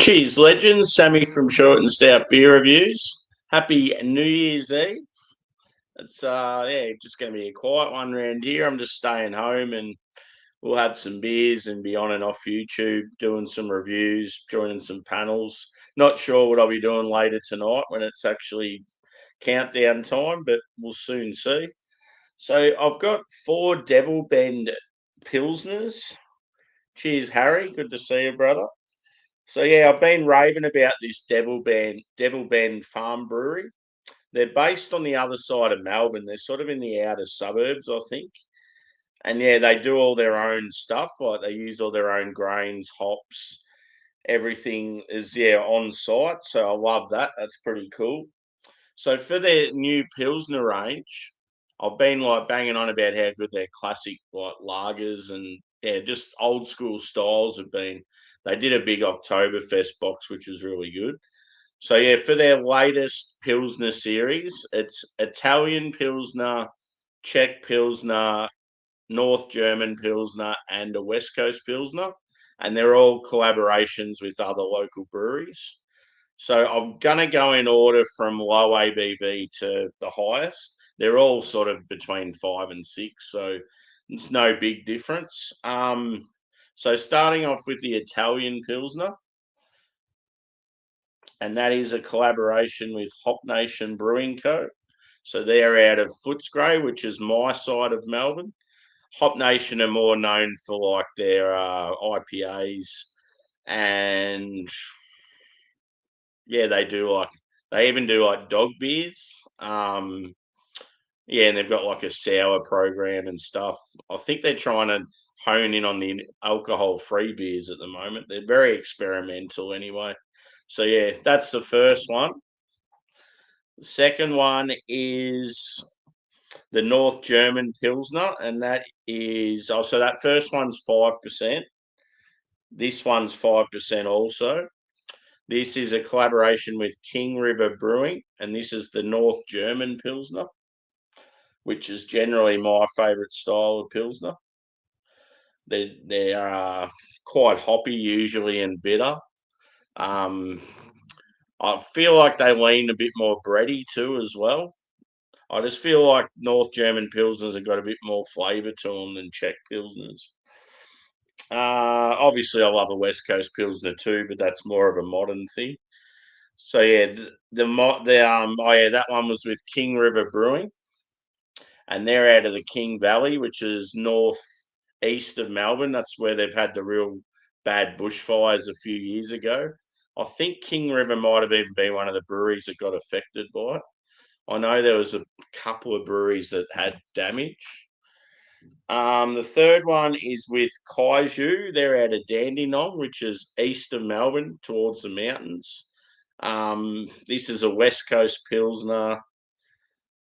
Cheers, legends. Sammy from Short and Stout Beer Reviews. Happy New Year's Eve. It's just going to be a quiet one around here. I'm just staying home and we'll have some beers and be on and off YouTube, doing some reviews, joining some panels. Not sure what I'll be doing later tonight when it's actually countdown time, but we'll soon see. So I've got 4 DEVILBEND Pilsners. Cheers, Harry. Good to see you, brother. So yeah, I've been raving about this Devil Bend Farm Brewery. They're based on the other side of Melbourne. They're sort of in the outer suburbs, I think. And yeah, they do all their own stuff. Like they use all their own grains, hops, everything is on site. So I love that. That's pretty cool. So for their new Pilsner range, I've been like banging on about how good their classic like lagers and just old school styles have been. They did a big Oktoberfest box, which was really good. So yeah, for their latest Pilsner series, it's Italian Pilsner, Czech Pilsner, North German Pilsner, and a West Coast Pilsner. And they're all collaborations with other local breweries. So I'm going to go in order from low ABV to the highest. They're all sort of between 5 and 6, so it's no big difference. So starting off with the Italian Pilsner, and that is a collaboration with Hop Nation Brewing Co. So they're out of Footscray, which is my side of Melbourne. Hop Nation are more known for like their IPAs, and they even do like dog beers. And they've got like a sour program and stuff. I think they're trying to hone in on the alcohol-free beers at the moment. They're very experimental anyway. So yeah, that's the first one. The second one is the North German Pilsner, and that is so that first one's 5%. This one's 5% also. This is a collaboration with King River Brewing, and this is the North German Pilsner, which is generally my favourite style of Pilsner. They are quite hoppy usually and bitter. I feel like they lean a bit more bready too as well. I just feel like North German Pilsners have got a bit more flavour to them than Czech Pilsners. Obviously, I love a West Coast Pilsner too, but that's more of a modern thing. So yeah, that one was with King River Brewing, and they're out of the King Valley, which is northeast of Melbourne. That's where they've had the real bad bushfires a few years ago. I think King River might have even been one of the breweries that got affected by it. I know there was a couple of breweries that had damage. The third one is with Kaiju. They're out of Dandenong, which is east of Melbourne towards the mountains. This is a West Coast Pilsner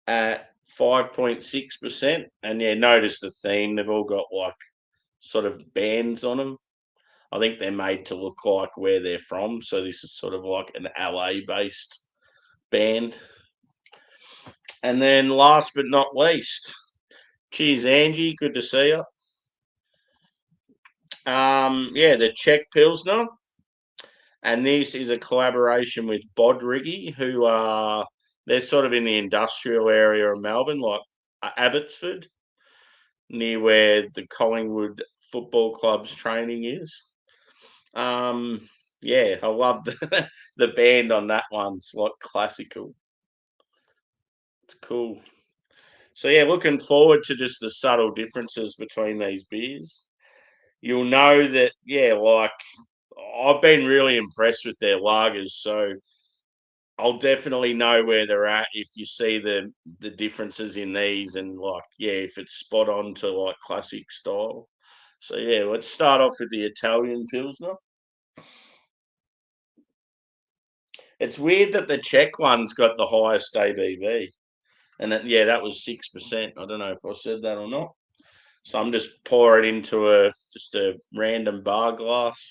at 5.6%. And yeah, notice the theme. They've all got like sort of bands on them. I think they're made to look like where they're from. So this is sort of like an LA based band. And then last but not least, cheers, Angie. Good to see you. The Czech Pilsner. And this is a collaboration with Bodrigi, who are they're sort of in the industrial area of Melbourne, like Abbotsford, near where the Collingwood Football Club's training is. I love the band on that one. It's like classical. It's cool. So yeah, looking forward to just the subtle differences between these beers. You'll know that, like I've been really impressed with their lagers, so I'll definitely know where they're at if you see the differences in these and if it's spot on to like classic style. So yeah, let's start off with the Italian Pilsner. It's weird that the Czech one's got the highest ABV. And that was 6%. I don't know if I said that or not. So I'm just pouring it into just a random bar glass.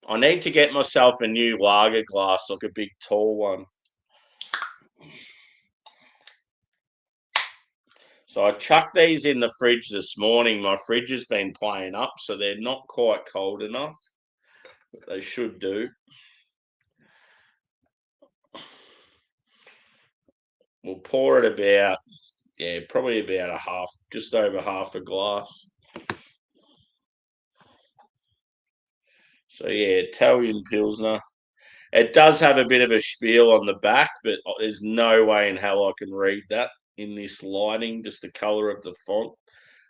I need to get myself a new lager glass, like a big tall one. So I chucked these in the fridge this morning. My fridge has been playing up, so they're not quite cold enough, but they should do. We'll pour it about, probably about just over half a glass. So yeah, Italian Pilsner. It does have a bit of a spiel on the back, but there's no way in hell I can read that in this lighting, just the colour of the font.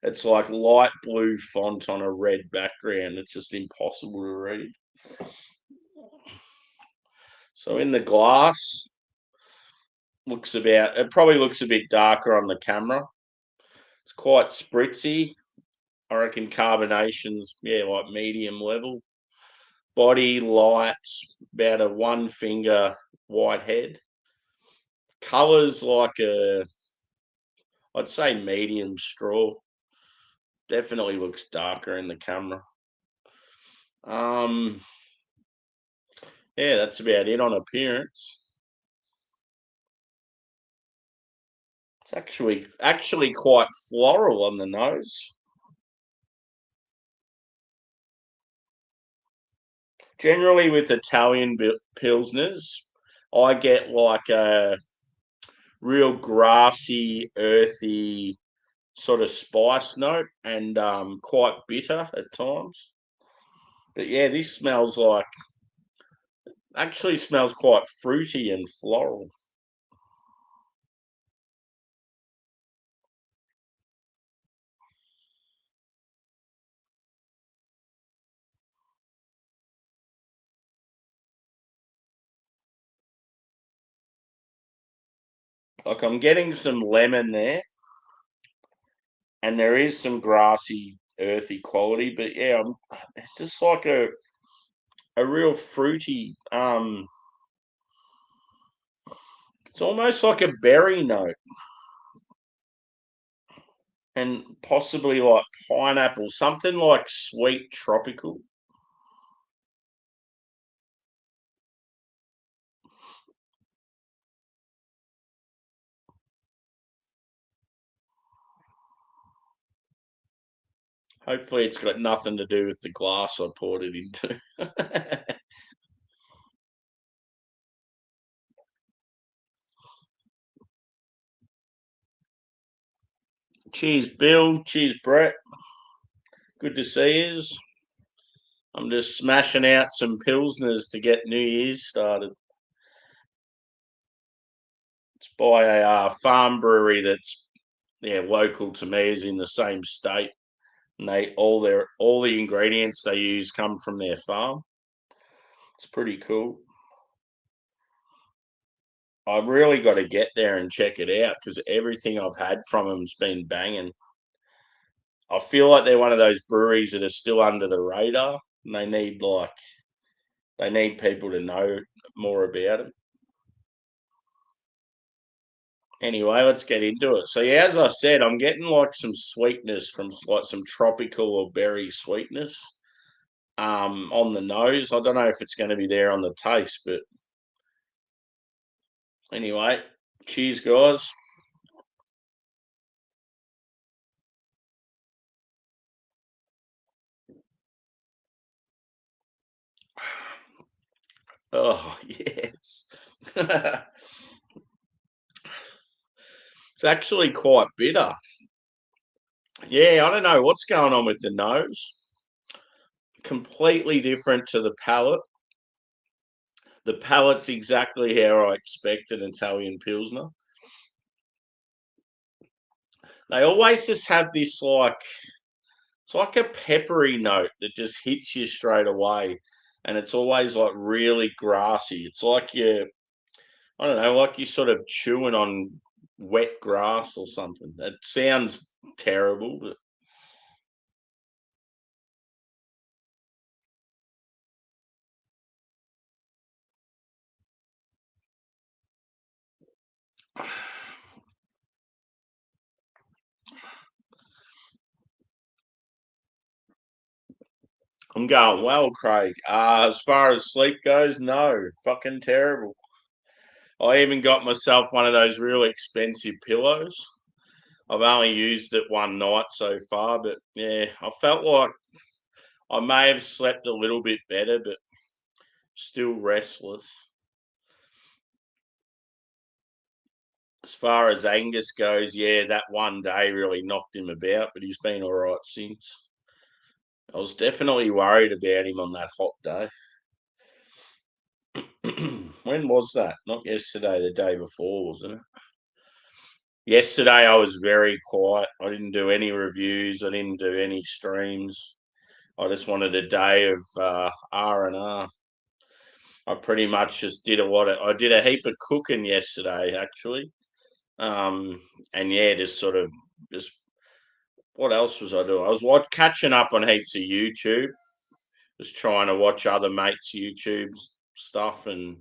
It's like light blue font on a red background. It's just impossible to read. So in the glass, it probably looks a bit darker on the camera. It's quite spritzy. I reckon carbonation's, like medium level. Body light, about a one finger white head. Colours like I'd say medium straw. Definitely looks darker in the camera. Yeah, that's about it on appearance. It's actually quite floral on the nose. Generally, with Italian pilsners, I get like a real grassy, earthy sort of spice note and quite bitter at times. But yeah, this actually smells quite fruity and floral. Like I'm getting some lemon there, and there is some grassy, earthy quality. But yeah, it's just like a real fruity. It's almost like a berry note, and possibly like pineapple, something like sweet tropical. Hopefully, it's got nothing to do with the glass I poured it into. Cheers, Bill. Cheers, Brett. Good to see you. I'm just smashing out some pilsners to get New Year's started. It's by a farm brewery that's local to me, is in the same state, and all the ingredients they use come from their farm. It's pretty cool. I've really got to get there and check it out because everything I've had from them's been banging. I feel like they're one of those breweries that are still under the radar, and they need people to know more about it. Anyway, let's get into it. So yeah, as I said, I'm getting like some sweetness from like some tropical or berry sweetness on the nose. I don't know if it's going to be there on the taste, but anyway, cheers, guys. Oh yes. It's actually quite bitter. Yeah, I don't know what's going on with the nose. Completely different to the palate. The palate's exactly how I expect an Italian Pilsner. They always just have this it's like a peppery note that just hits you straight away. And it's always like really grassy. It's like I don't know, like you're sort of chewing on wet grass or something. It sounds terrible, but I'm going well, Craig. As far as sleep goes, no, fucking terrible. I even got myself one of those real expensive pillows. I've only used it one night so far, but yeah, I felt like I may have slept a little bit better, but still restless. as far as Angus goes, yeah, that one day really knocked him about, but he's been all right since. I was definitely worried about him on that hot day. When was that? Not yesterday, the day before, wasn't it? Yesterday I was very quiet. I didn't do any reviews. I didn't do any streams. I just wanted a day of R&R. I pretty much just did I did a heap of cooking yesterday, actually. And yeah, just what else was I doing? I was catching up on heaps of YouTube, just trying to watch other mates' YouTube stuff, and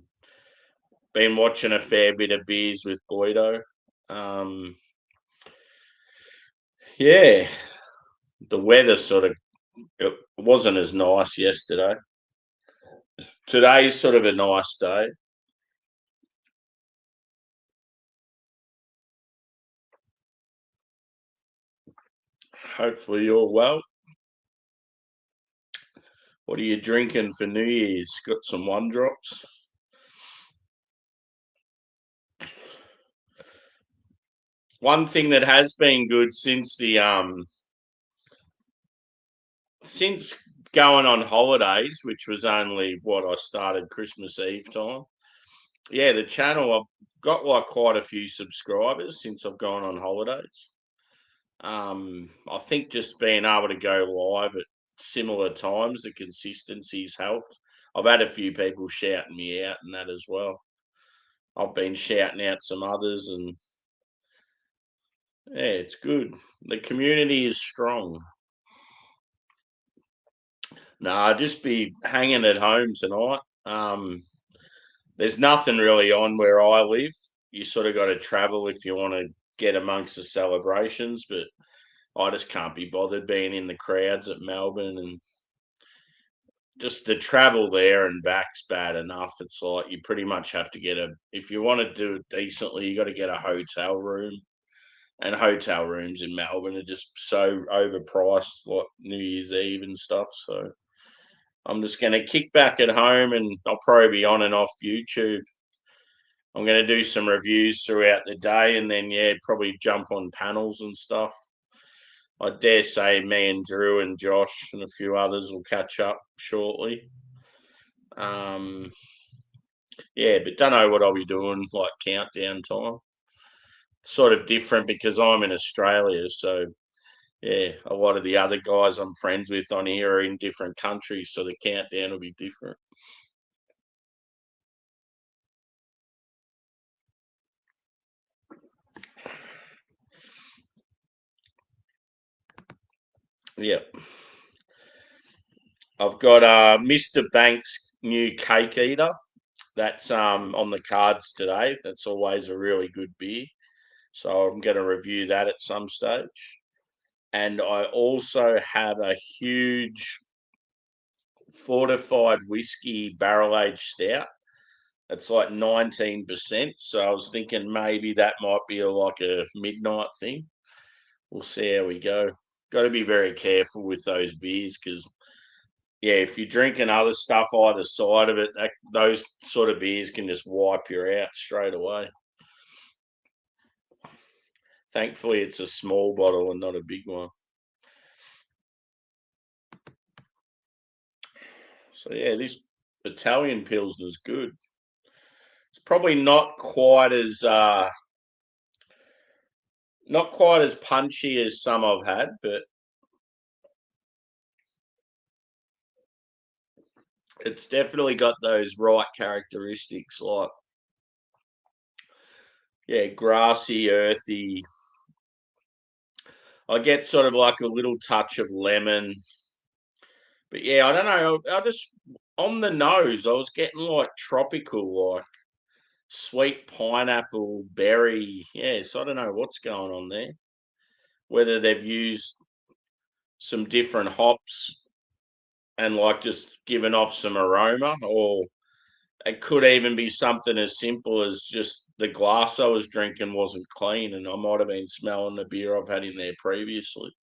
been watching a fair bit of beers with Boydo. Um, yeah, the weather it wasn't as nice yesterday. Today's sort of a nice day. Hopefully you're well. What are you drinking for New Year's? Got some one drops? One thing that has been good since going on holidays, which was only what I started Christmas Eve time. Yeah, the channel, I've got like quite a few subscribers since I've gone on holidays. I think just being able to go live at similar times, the consistency's helped. I've had a few people shouting me out and that as well. I've been shouting out some others, and yeah, it's good. The community is strong. No, I'll just be hanging at home tonight. There's nothing really on where I live. You sort of got to travel if you want to get amongst the celebrations, but I just can't be bothered being in the crowds at Melbourne, and just the travel there and back's bad enough. It's like you pretty much have to if you want to do it decently, you got to get a hotel room, and hotel rooms in Melbourne are just so overpriced, like New Year's Eve and stuff. So I'm just going to kick back at home, and I'll probably be on and off YouTube. I'm going to do some reviews throughout the day, and then, yeah, probably jump on panels and stuff. I dare say me and Drew and Josh and a few others will catch up shortly. Yeah, but don't know what I'll be doing, like countdown time. Sort of different because I'm in Australia, so yeah, a lot of the other guys I'm friends with on here are in different countries, so the countdown will be different. Yep. I've got Mr. Banks' new cake eater. That's on the cards today. That's always a really good beer. So I'm going to review that at some stage. And I also have a huge fortified whiskey barrel aged stout. It's like 19%. So I was thinking maybe that might be like a midnight thing. We'll see how we go. Got to be very careful with those beers because, yeah, if you're drinking other stuff either side of it, those sort of beers can just wipe you out straight away. Thankfully, it's a small bottle and not a big one. So yeah, this Italian Pilsner's good. It's probably not quite as punchy as some I've had, but it's definitely got those right characteristics, like, yeah, grassy, earthy. I get sort of like a little touch of lemon, but yeah, I don't know. I just on the nose, I was getting like tropical, like sweet pineapple, berry. Yeah, so I don't know what's going on there. Whether they've used some different hops and like just given off some aroma, or it could even be something as simple as just the glass I was drinking wasn't clean, and I might have been smelling the beer I've had in there previously.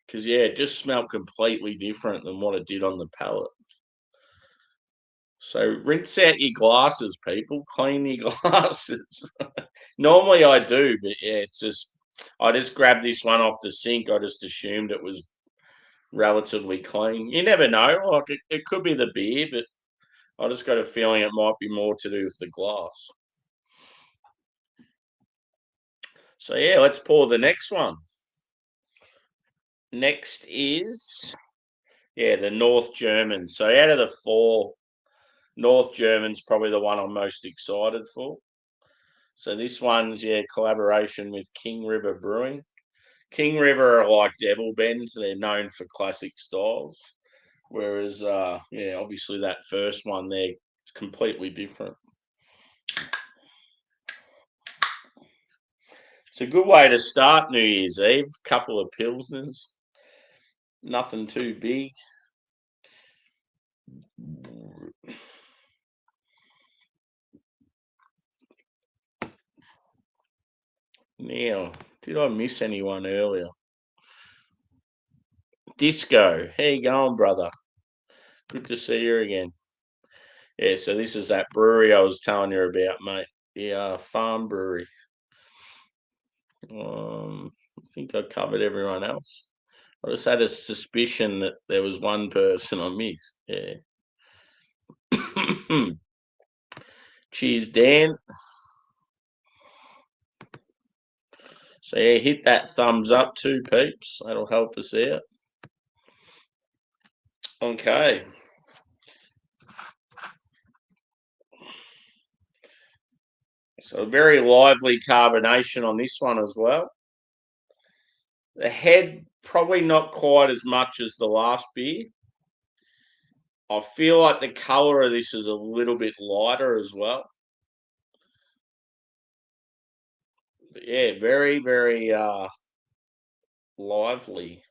Because yeah, it just smelled completely different than what it did on the palate. So rinse out your glasses, people. Clean your glasses. Normally I do, but yeah, it's just I just grabbed this one off the sink. I just assumed it was relatively clean. You never know. Like it could be the beer, but I just got a feeling it might be more to do with the glass. So yeah, let's pour the next one. Next is the North German. So out of the four, North German's probably the one I'm most excited for. So this one's collaboration with King River Brewing. King River are like DEVILBEND. They're known for classic styles. Whereas obviously that first one there is completely different. It's a good way to start New Year's Eve. Couple of Pilsners. Nothing too big. Now, did I miss anyone earlier? Disco, how you going, brother? Good to see you again. Yeah, so this is that brewery I was telling you about, mate. The farm brewery. I think I covered everyone else. I just had a suspicion that there was one person I missed. Yeah. Cheers, Dan. So yeah, hit that thumbs up too, peeps. That'll help us out. Okay. So very lively carbonation on this one as well. The head probably not quite as much as the last beer. I feel like the colour of this is a little bit lighter as well. But yeah, very, very lively.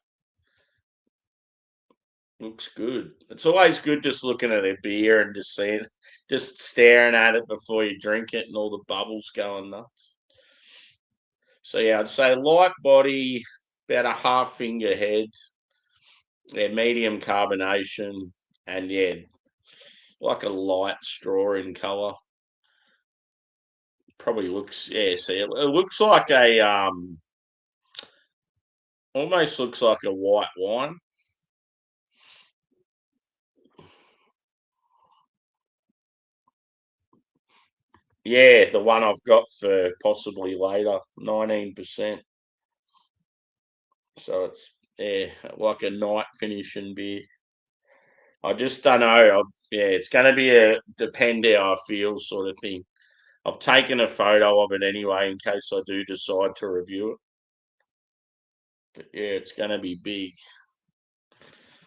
Looks good. It's always good just looking at a beer and just staring at it before you drink it and all the bubbles going nuts. So yeah, I'd say light body, about a half finger head. Yeah, medium carbonation, and like a light straw in colour. Probably looks see it looks like a almost looks like a white wine. Yeah, the one I've got for possibly later, 19%. So it's like a night finishing beer. I just don't know. It's going to be a depend how I feel sort of thing. I've taken a photo of it anyway in case I do decide to review it. But yeah, it's going to be big.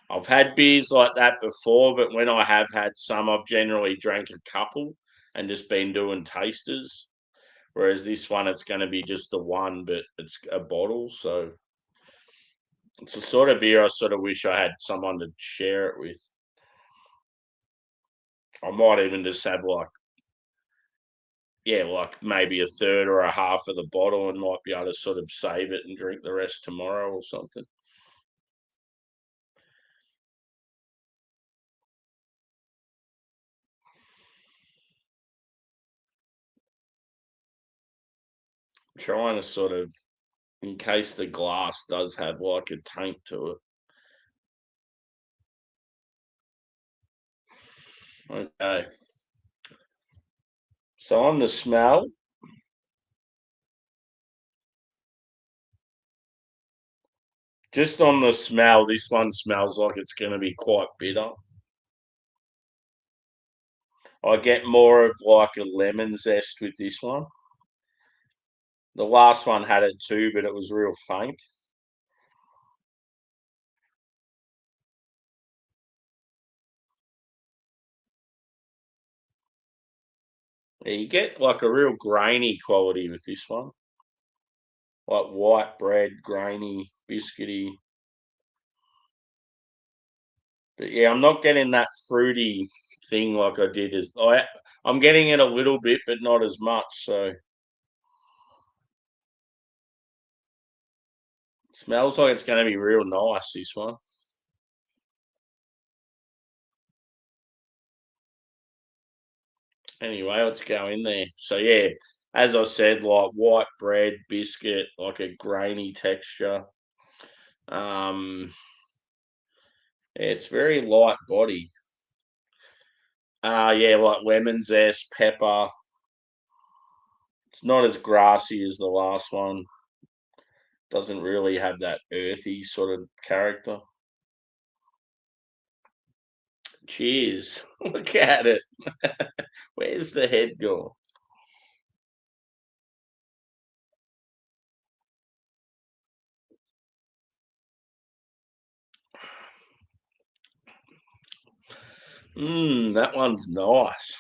I've had beers like that before, but when I have had some, I've generally drank a couple and just been doing tasters. Whereas this one, it's going to be just the one, but it's a bottle. So it's the sort of beer I sort of wish I had someone to share it with. I might even just have like maybe a third or a half of the bottle and might be able to sort of save it and drink the rest tomorrow or something. I'm trying to sort of, in case the glass does have like a taint to it. Okay. So on the smell, just on the smell, this one smells like it's going to be quite bitter. I get more of like a lemon zest with this one. The last one had it too, but it was real faint. Yeah, you get like a real grainy quality with this one. Like white bread, grainy, biscuity. But yeah, I'm not getting that fruity thing like I did I'm getting it a little bit, but not as much. So smells like it's going to be real nice, this one. Anyway, let's go in there. So yeah, as I said, like white bread, biscuit, like a grainy texture. Yeah, it's very light body. Yeah, like lemon zest, pepper. It's not as grassy as the last one. Doesn't really have that earthy sort of character. Cheers. Look at it. Where's the head gone? That one's nice.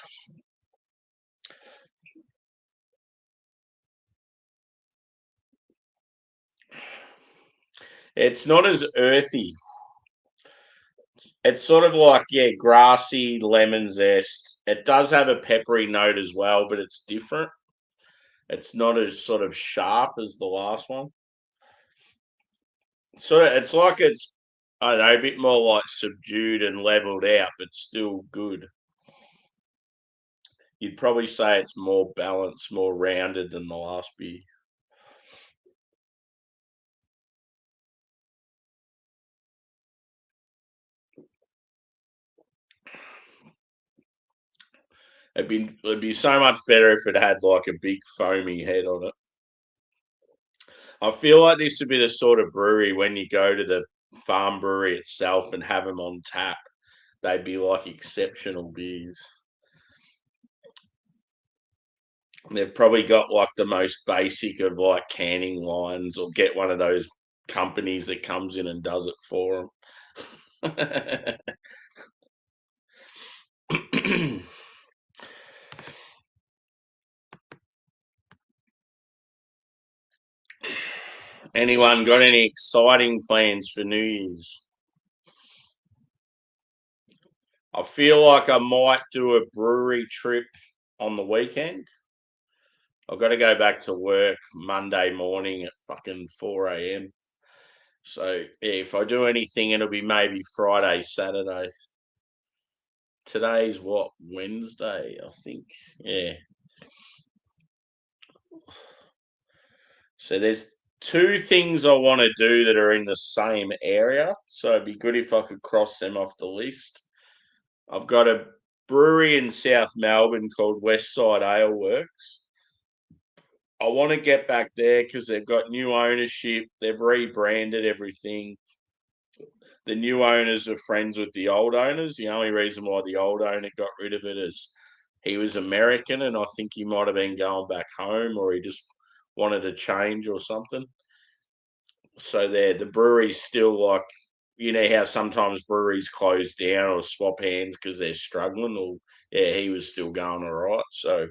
It's not as earthy. It's sort of like, yeah, grassy lemon zest. It does have a peppery note as well, but it's different. It's not as sort of sharp as the last one. So it's like it's, I don't know, a bit more like subdued and leveled out, but still good. You'd probably say it's more balanced, more rounded than the last beer. It'd be so much better if it had like a big foamy head on it. I feel like this would be the sort of brewery when you go to the farm brewery itself and have them on tap, they'd be like exceptional beers. They've probably got like the most basic of like canning lines, or get one of those companies that comes in and does it for them. Anyone got any exciting plans for New Year's? I feel like I might do a brewery trip on the weekend. I've got to go back to work Monday morning at fucking 4 a.m. So yeah, if I do anything, it'll be maybe Friday, Saturday. Today's what, Wednesday, I think. Yeah. So there's two things I want to do that are in the same area. So it'd be good if I could cross them off the list. I've got a brewery in South Melbourne called Westside Ale Works. I want to get back there because they've got new ownership. They've rebranded everything. The new owners are friends with the old owners. The only reason why the old owner got rid of it is he was American, and I think he might have been going back home, or he just wanted a change or something. So the brewery's still like, you know how sometimes breweries close down or swap hands because they're struggling. Or yeah, he was still going all right. So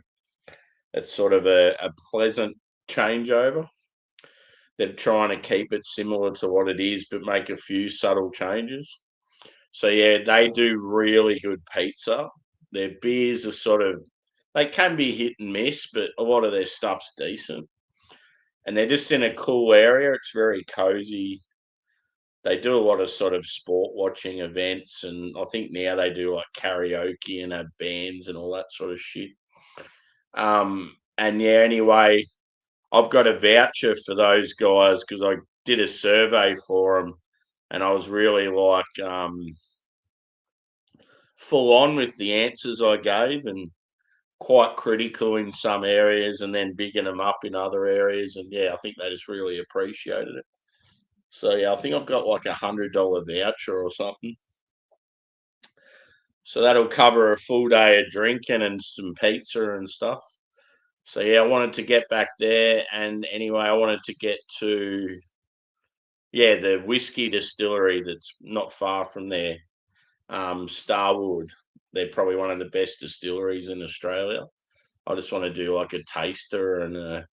it's sort of a pleasant changeover. They're trying to keep it similar to what it is, but make a few subtle changes. So yeah, they do really good pizza. Their beers are sort of, they can be hit and miss, but a lot of their stuff's decent. And they're just in a cool area. It's very cozy. They do a lot of sort of sport watching events, and I think now they do like karaoke and have bands and all that sort of shit. And yeah, anyway, I've got a voucher for those guys because I did a survey for them, and I was really like full on with the answers I gave, and quite critical in some areas, and then bigging them up in other areas. And yeah, I think they just really appreciated it. So yeah, I think I've got like $100 voucher or something. So that'll cover a full day of drinking and some pizza and stuff. So yeah, I wanted to get back there, and anyway, I wanted to get to, yeah, the whiskey distillery that's not far from there, Starwood. They're probably one of the best distilleries in Australia. I just want to do like a taster and a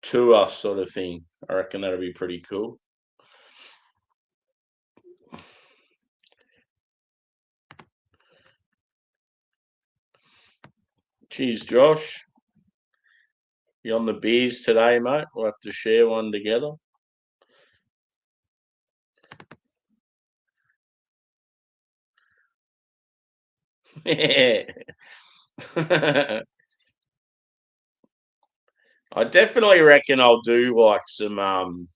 tour sort of thing. I reckon that'll be pretty cool. Cheers, Josh. You on the beers today, mate? We'll have to share one together. Yeah. I definitely reckon I'll do like some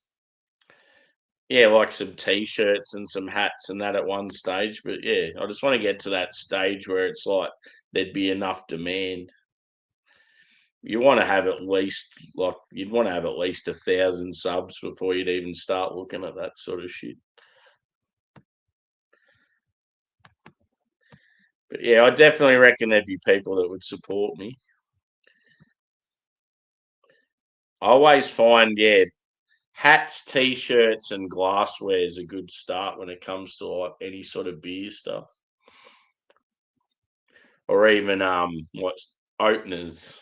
yeah, like some t-shirts and some hats and that at one stage. But yeah, I just want to get to that stage where it's like there'd be enough demand. You want to have at least like you'd want to have at least 1,000 subs before you'd even start looking at that sort of shit. But yeah, I definitely reckon there'd be people that would support me. I always find, yeah, hats, t-shirts, and glassware is a good start when it comes to like any sort of beer stuff, or even what's openers.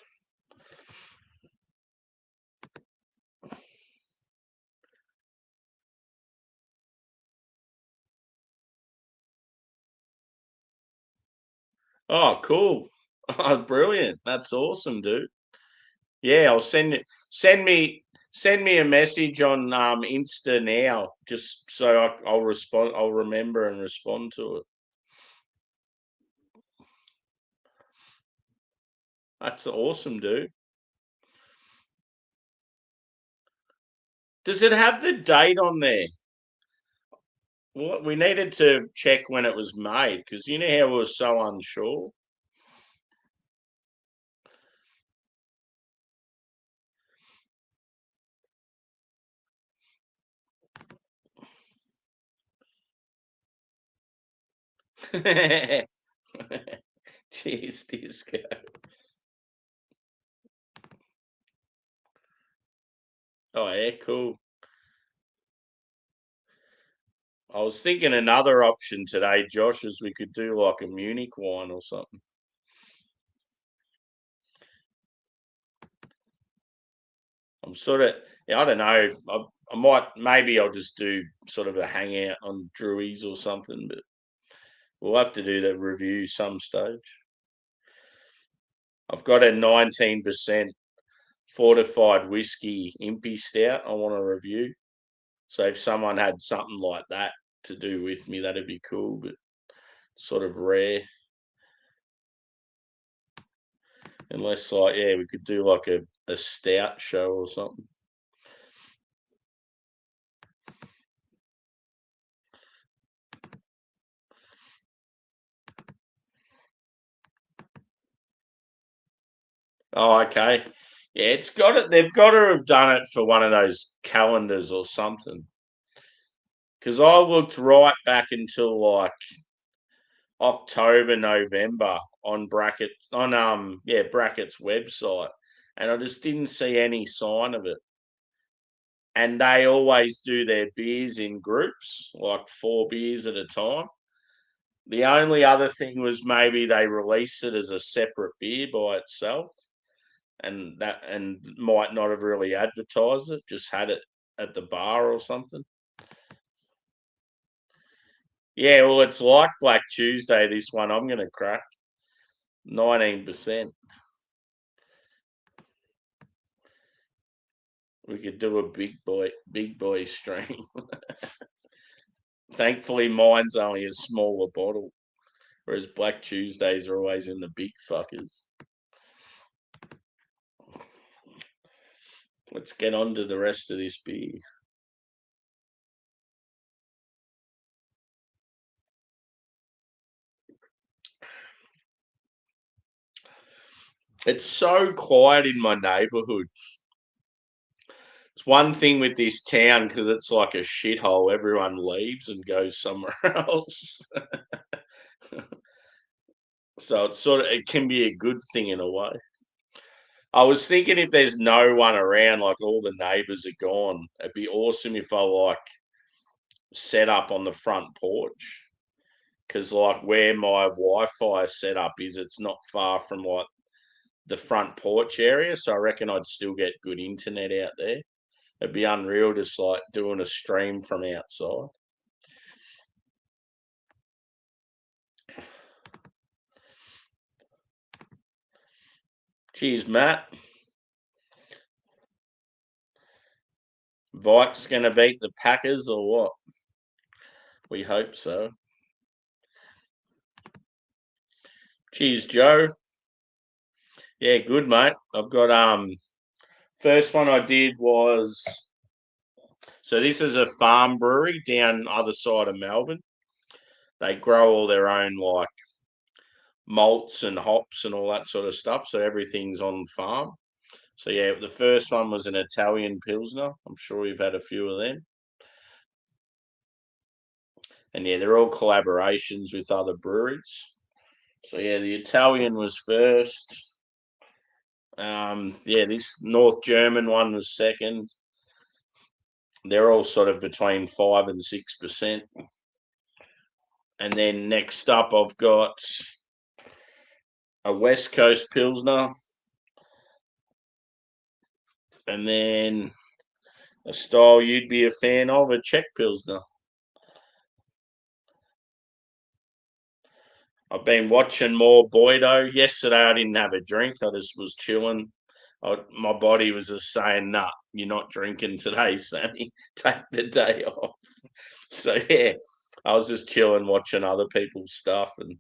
Oh, cool! Oh, brilliant! That's awesome, dude. Yeah, I'll send me a message on Insta now, just so I'll respond. I'll remember and respond to it. That's awesome, dude. Does it have the date on there? What we needed to check when it was made because you know how we were so unsure. Cheers, disco. Oh yeah, cool. I was thinking another option today, Josh, is we could do like a Munich wine or something. I'm sort of, yeah, I don't know. I might, maybe I'll just do sort of a hangout on Druies or something, but we'll have to do the review some stage. I've got a 19% fortified whiskey impy stout I want to review. So if someone had something like that to do with me, that'd be cool, but sort of rare. Unless like, yeah, we could do like a stout show or something. Oh, okay. Yeah, it's got it. They've got to have done it for one of those calendars or something. Because I looked right back until like October, November on Bracket's website, and I just didn't see any sign of it. And they always do their beers in groups, like 4 beers at a time. The only other thing was maybe they released it as a separate beer by itself, and might not have really advertised it, just had it at the bar or something. Yeah, well, it's like Black Tuesday. This one I'm gonna crack 19%. We could do a big boy stream. Thankfully, mine's only a smaller bottle, whereas Black Tuesdays are always in the big fuckers. Let's get on to the rest of this beer. It's so quiet in my neighbourhood. It's one thing with this town because it's like a shithole. Everyone leaves and goes somewhere else. So it's sort of it can be a good thing in a way. I was thinking if there's no one around, like all the neighbours are gone, it'd be awesome if I like set up on the front porch. Because like where my Wi-Fi setup is, it's not far from like the front porch area. So I reckon I'd still get good internet out there. It'd be unreal just like doing a stream from outside. Cheers, Matt. Vikes going to beat the Packers or what? We hope so. Cheers, Joe. Yeah, good, mate. I've got first one I did was, so this is a farm brewery down other side of Melbourne. They grow all their own like malts and hops and all that sort of stuff. So everything's on farm. So yeah, the first one was an Italian Pilsner. I'm sure you've had a few of them. And yeah, they're all collaborations with other breweries. So yeah, the Italian was first. Yeah, this North German one was second. They're all sort of between 5 and 6%. And then next up, I've got a West Coast Pilsner, and then a style you'd be a fan of, a Czech Pilsner. I've been watching more Boydo. Yesterday, I didn't have a drink. I just was chilling. My body was just saying, "Nah, you're not drinking today, Sammy. Take the day off." So yeah, I was just chilling, watching other people's stuff, and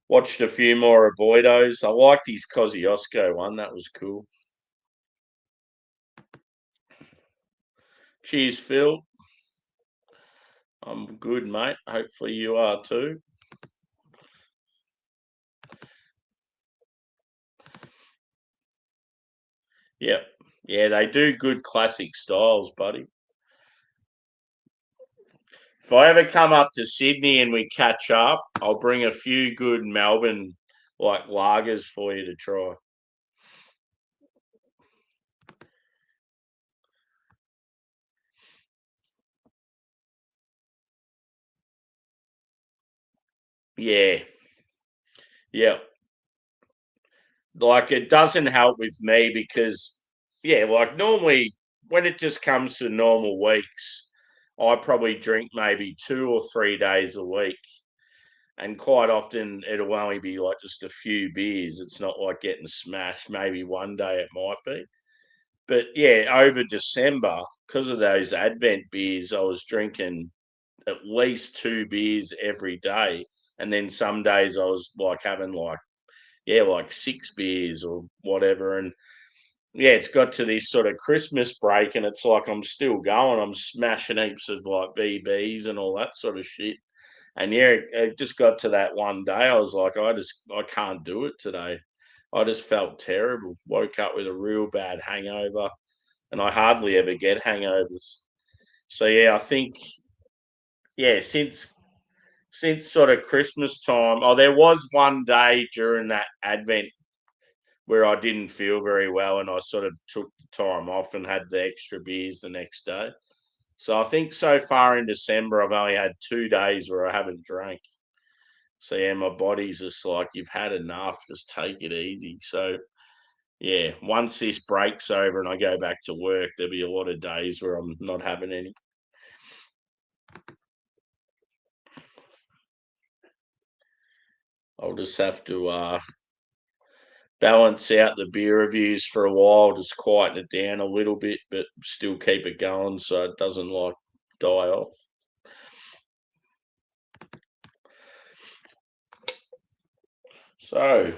watched a few more of Boydo's. I liked his Kosciuszko one. That was cool. Cheers, Phil. I'm good, mate. Hopefully you are too. Yep. Yeah, they do good classic styles, buddy. If I ever come up to Sydney and we catch up, I'll bring a few good Melbourne like lagers for you to try. Yeah. Yeah. Like it doesn't help with me because yeah, like normally when it just comes to normal weeks, I probably drink maybe 2 or 3 days a week. And quite often it'll only be like just a few beers. It's not like getting smashed. Maybe one day it might be. But yeah, over December, because of those Advent beers, I was drinking at least 2 beers every day. And then some days I was like having like, yeah, like 6 beers or whatever. And yeah, it's got to this sort of Christmas break and it's like I'm still going. I'm smashing heaps of like VBs and all that sort of shit. And yeah, it just got to that one day. I was like, I can't do it today. I just felt terrible. Woke up with a real bad hangover, and I hardly ever get hangovers. So yeah, I think yeah, since sort of Christmas time. Oh, there was one day during that Advent where I didn't feel very well, and I sort of took the time off and had the extra beers the next day. So I think so far in December, I've only had 2 days where I haven't drank. So yeah, my body's just like, you've had enough, just take it easy. So yeah, once this break's over and I go back to work, there'll be a lot of days where I'm not having any. I'll just have to balance out the beer reviews for a while, just quieten it down a little bit, but still keep it going so it doesn't like die off. So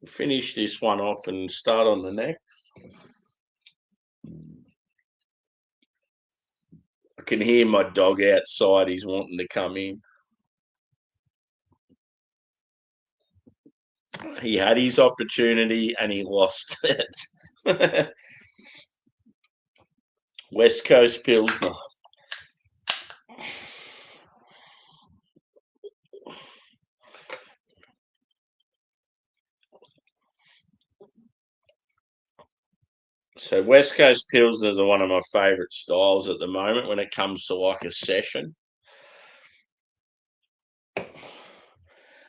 finish this one off and start on the next. I can hear my dog outside. He's wanting to come in. He had his opportunity and he lost it. West Coast Pilsner. So West Coast Pilsners are one of my favourite styles at the moment when it comes to like a session,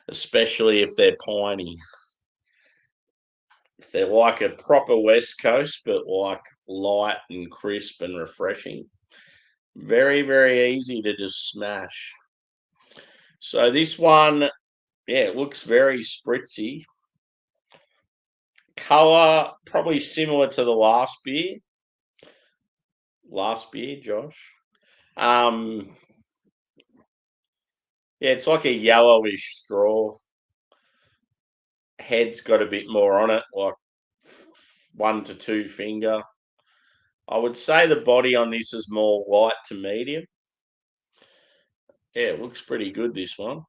especially if they're piney. If they're like a proper West Coast, but like light and crisp and refreshing, very, very easy to just smash. So this one, yeah, it looks very spritzy. Color probably similar to the last beer. Last beer, Josh. Um, yeah, it's like a yellowish straw. Head's got a bit more on it, like 1 to 2 finger. I would say the body on this is more light to medium. Yeah, it looks pretty good, this one.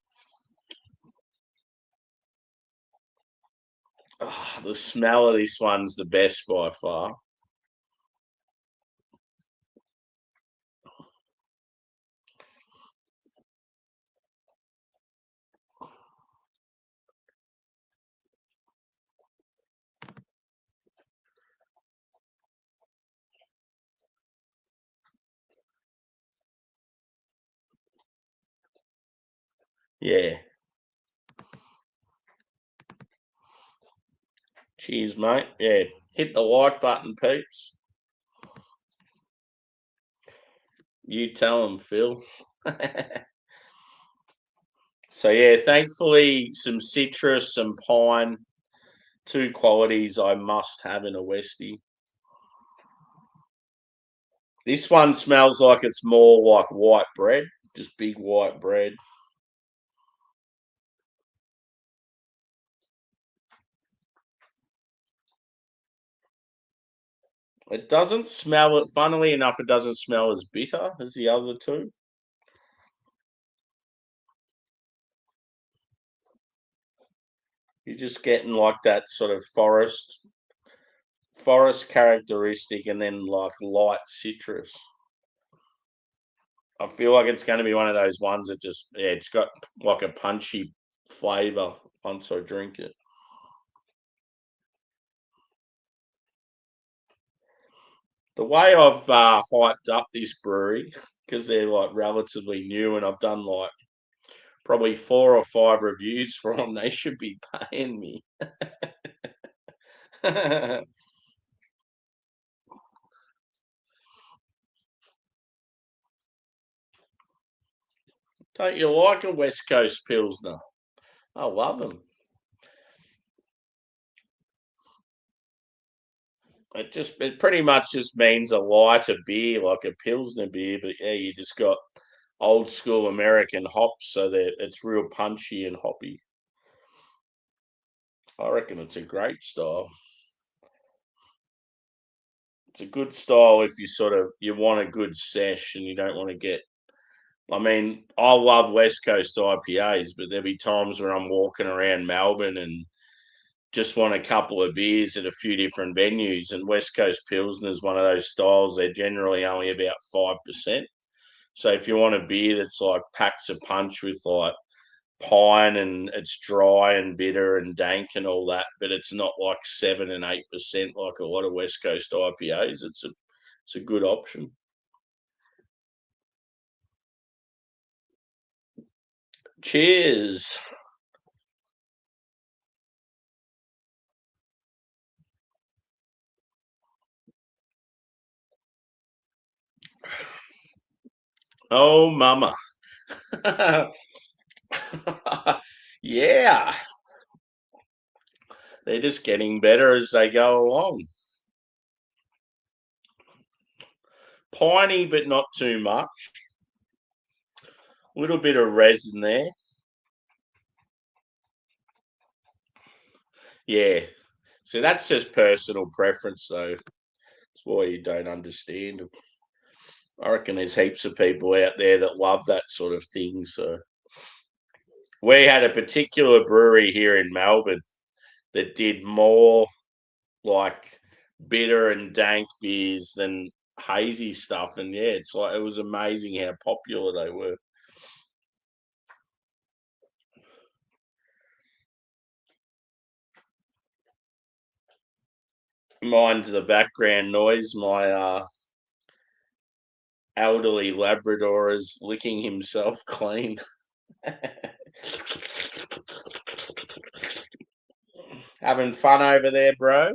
Oh, the smell of this one's the best by far. Yeah. Cheers, mate. Yeah. Hit the like button, peeps. You tell them, Phil. So, yeah, thankfully, some citrus, some pine, two qualities I must have in a Westie. This one smells like it's more like white bread, just big white bread. It doesn't smell it. Funnily enough, it doesn't smell as bitter as the other two. You're just getting like that sort of forest characteristic, and then like light citrus. I feel like it's going to be one of those ones that just, yeah, it's got like a punchy flavour once I drink it. The way I've hyped up this brewery, because they're like relatively new, and I've done like probably 4 or 5 reviews for them, they should be paying me. Don't you like a West Coast Pilsner? I love them. It pretty much just means a lighter beer, like a Pilsner beer, but yeah, you just got old school American hops, so that it's real punchy and hoppy. I reckon it's a great style. It's a good style if you want a good sesh and you don't want to get. I mean, I love West Coast IPAs, but there'll be times where I'm walking around Melbourne and just want a couple of beers at a few different venues. And West Coast Pilsner is one of those styles. They're generally only about 5%. So if you want a beer that's like packs a punch with like pine, and it's dry and bitter and dank and all that, but it's not like 7 and 8% like a lot of West Coast IPAs. It's a good option. Cheers. Oh, mama. Yeah, they're just getting better as they go along. Piney, but not too much. A little bit of resin there. Yeah. So that's just personal preference, though. That's why you don't understand. I reckon there's heaps of people out there that love that sort of thing. So we had a particular brewery here in Melbourne that did more like bitter and dank beers than hazy stuff. And yeah, it's like it was amazing how popular they were. Mind the background noise. My elderly Labrador is licking himself clean. Having fun over there, bro?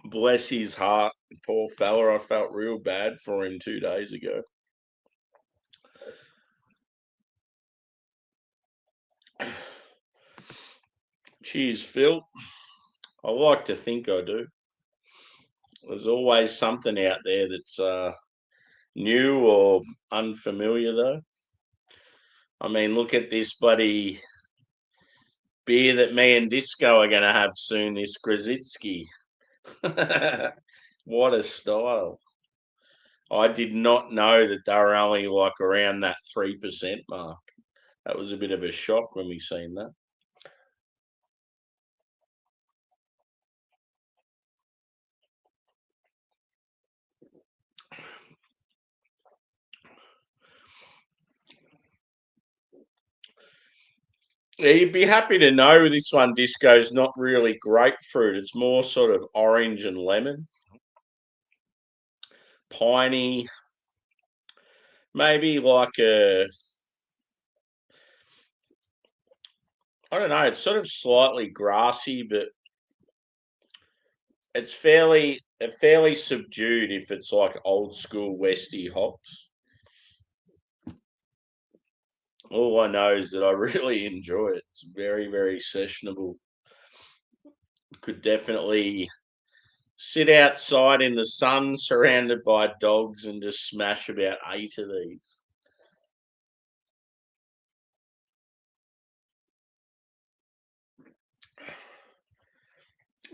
Bless his heart. Poor fella. I felt real bad for him 2 days ago. Cheers, Phil. I like to think I do. There's always something out there that's new or unfamiliar, though. I mean, look at this bloody beer that me and Disco are going to have soon, this Grzycki. What a style. I did not know that they were only like around that 3% mark. That was a bit of a shock when we seen that. Yeah, you'd be happy to know this one, Disco's not really grapefruit. It's more sort of orange and lemon. Piney. Maybe like I don't know, it's sort of slightly grassy, but it's fairly subdued if it's like old school Westy hops. All I know is that I really enjoy it. It's very, very sessionable. Could definitely sit outside in the sun surrounded by dogs and just smash about 8 of these.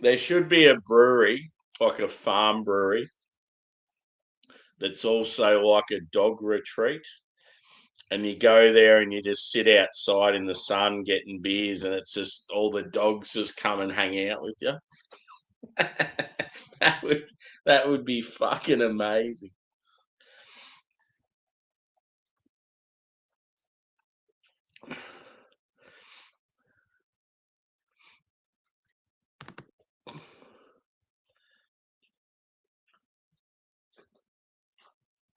There should be a brewery, like a farm brewery, that's also like a dog retreat. And you go there and you just sit outside in the sun getting beers, and it's just all the dogs just come and hang out with you. that would that would be fucking amazing.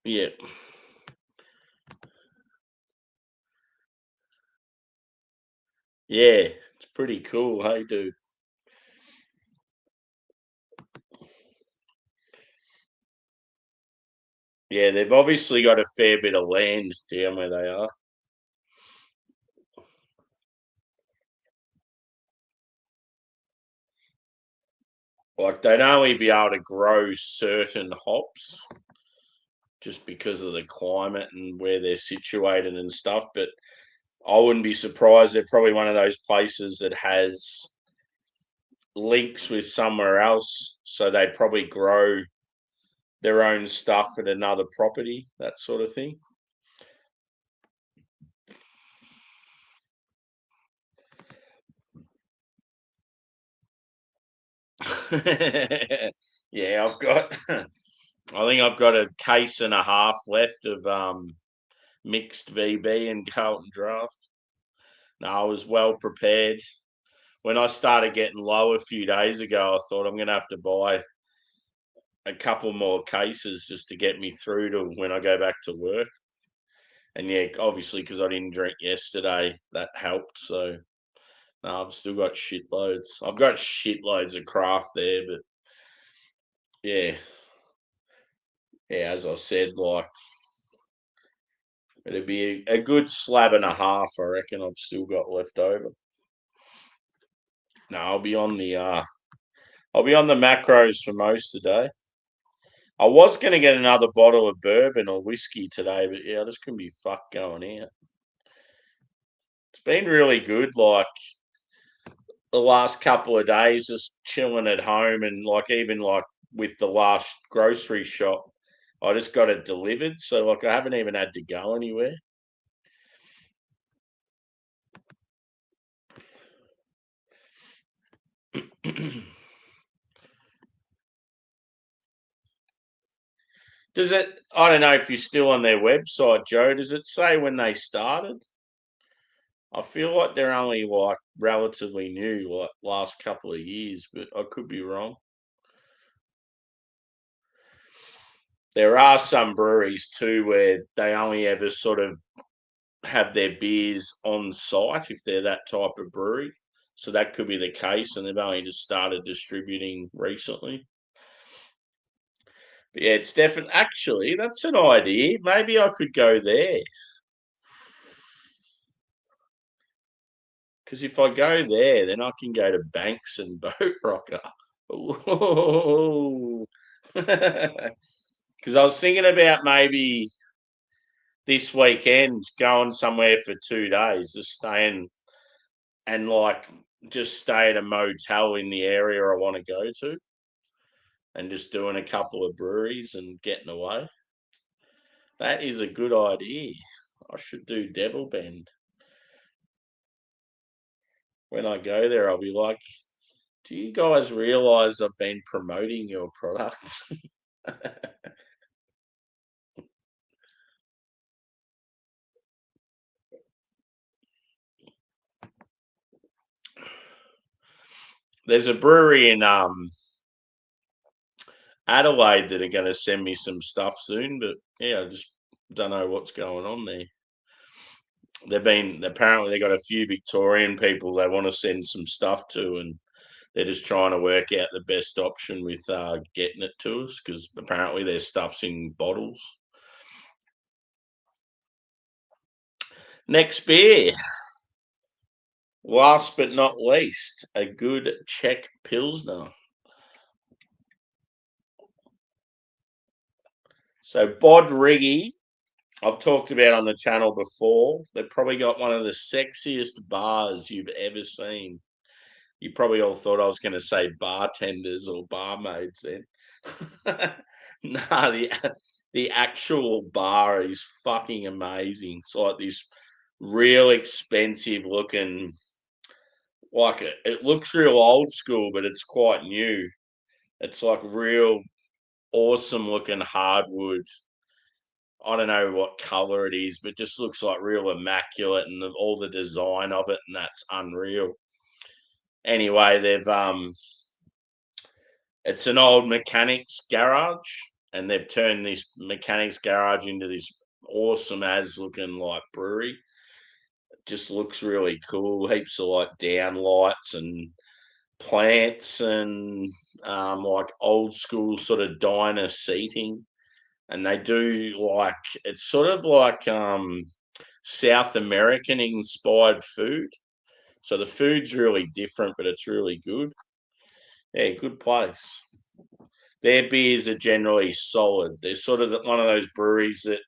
Yeah. Yeah. It's pretty cool, hey dude. Yeah, they've obviously got a fair bit of land down where they are. Like they'd only be able to grow certain hops just because of the climate and where they're situated and stuff. But I wouldn't be surprised. They're probably one of those places that has links with somewhere else, so they probably grow their own stuff at another property, that sort of thing. Yeah, I've got. I think I've got a case and a half left of mixed VB and Carlton Draft. No, I was well prepared. When I started getting low a few days ago, I thought I'm going to have to buy a couple more cases just to get me through to when I go back to work. And yeah, obviously because I didn't drink yesterday, that helped. So no, I've still got shitloads. I've got shitloads of craft there, but yeah, yeah. As I said, like it'd be a good slab and a half. I reckon I've still got left over. No, I'll be on the macros for most today. I was going to get another bottle of bourbon or whiskey today, but yeah, I just couldn't be fucked going out. It's been really good. Like the last couple of days, just chilling at home, and like even like with the last grocery shop, I just got it delivered. So like I haven't even had to go anywhere. Does it? I don't know if you're still on their website, Joe. Does it say when they started? I feel like they're only like relatively new, like last couple of years, but I could be wrong. There are some breweries too where they only ever sort of have their beers on site if they're that type of brewery. So that could be the case, and they've only just started distributing recently. But yeah, it's definitely actually that's an idea. Maybe I could go there because if I go there, then I can go to Banks and Boat Rocker. Because I was thinking about maybe this weekend going somewhere for 2 days, just staying and just stay at a motel in the area I want to go to and just doing a couple of breweries and getting away. That is a good idea. I should do DEVILBEND. When I go there, I'll be like, do you guys realise I've been promoting your product? There's a brewery in Adelaide that are going to send me some stuff soon, but yeah, I just don't know what's going on there. Apparently they got a few Victorian people they want to send some stuff to, and they're just trying to work out the best option with getting it to us because apparently their stuff's in bottles. Next beer. Last but not least, a good Czech Pilsner. So Bod Riggy, I've talked about on the channel before. They've probably got one of the sexiest bars you've ever seen. You probably all thought I was going to say bartenders or barmaids then. Nah, the actual bar is fucking amazing. It's like this real expensive looking, it looks real old school, but it's quite new. It's like real awesome looking hardwood. I don't know what color it is, but just looks like real immaculate, and all the design of it, and that's unreal. Anyway, it's an old mechanics garage, and they've turned this mechanics garage into this awesome as looking like brewery. It just looks really cool. Heaps of down lights and plants and like old school sort of diner seating. And they do it's sort of like South American inspired food. So the food's really different, but it's really good. Yeah, good place. Their beers are generally solid. They're sort of one of those breweries that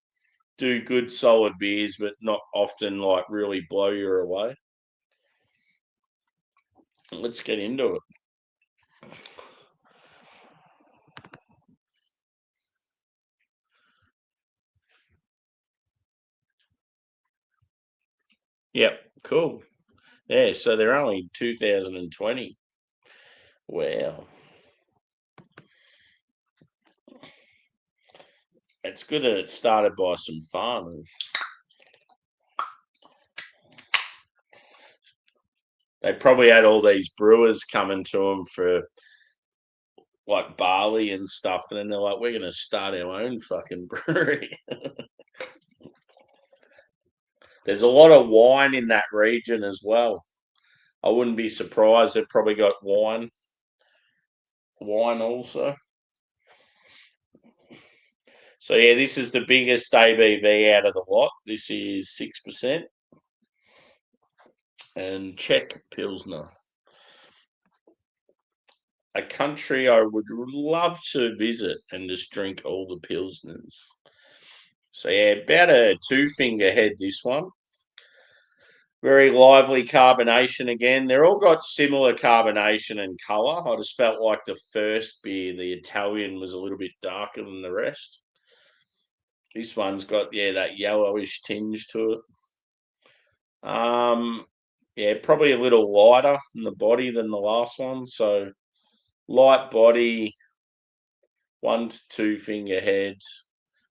do good solid beers, but not often really blow you away. Let's get into it. Yep, cool. Yeah, so they're only 2020. Wow. It's good that it started by some farmers. They probably had all these brewers coming to them for barley and stuff, and then they're like, we're going to start our own fucking brewery. There's a lot of wine in that region as well. I wouldn't be surprised they've probably got wine also. So yeah, this is the biggest ABV out of the lot. This is 6%, and Czech Pilsner. A country I would love to visit and just drink all the Pilsners. So yeah, about a 2-finger head, this one. Very lively carbonation again. They're all got similar carbonation and colour. I just felt like the first beer, the Italian, was a little bit darker than the rest. This one's got, that yellowish tinge to it. Yeah, probably a little lighter in the body than the last one. So light body, 1 to 2 finger head,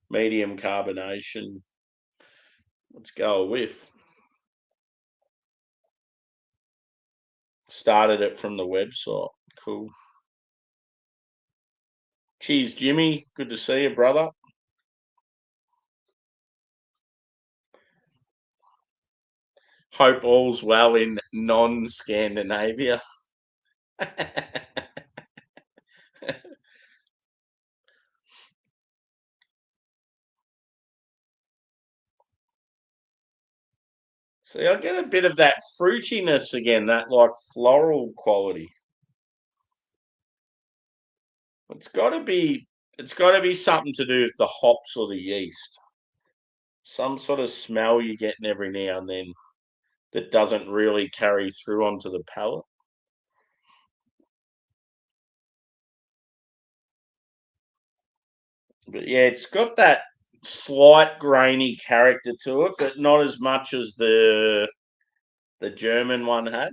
medium carbonation. Let's go with. Started it from the website. Cool. Cheers, Jimmy. Good to see you, brother. Hope all's well in non-Scandinavia. See, I get a bit of that fruitiness again, that floral quality. It's got to be something to do with the hops or the yeast. some sort of smell you're getting every now and then that doesn't really carry through onto the palate. But yeah, it's got that slight grainy character to it, but not as much as the German one had.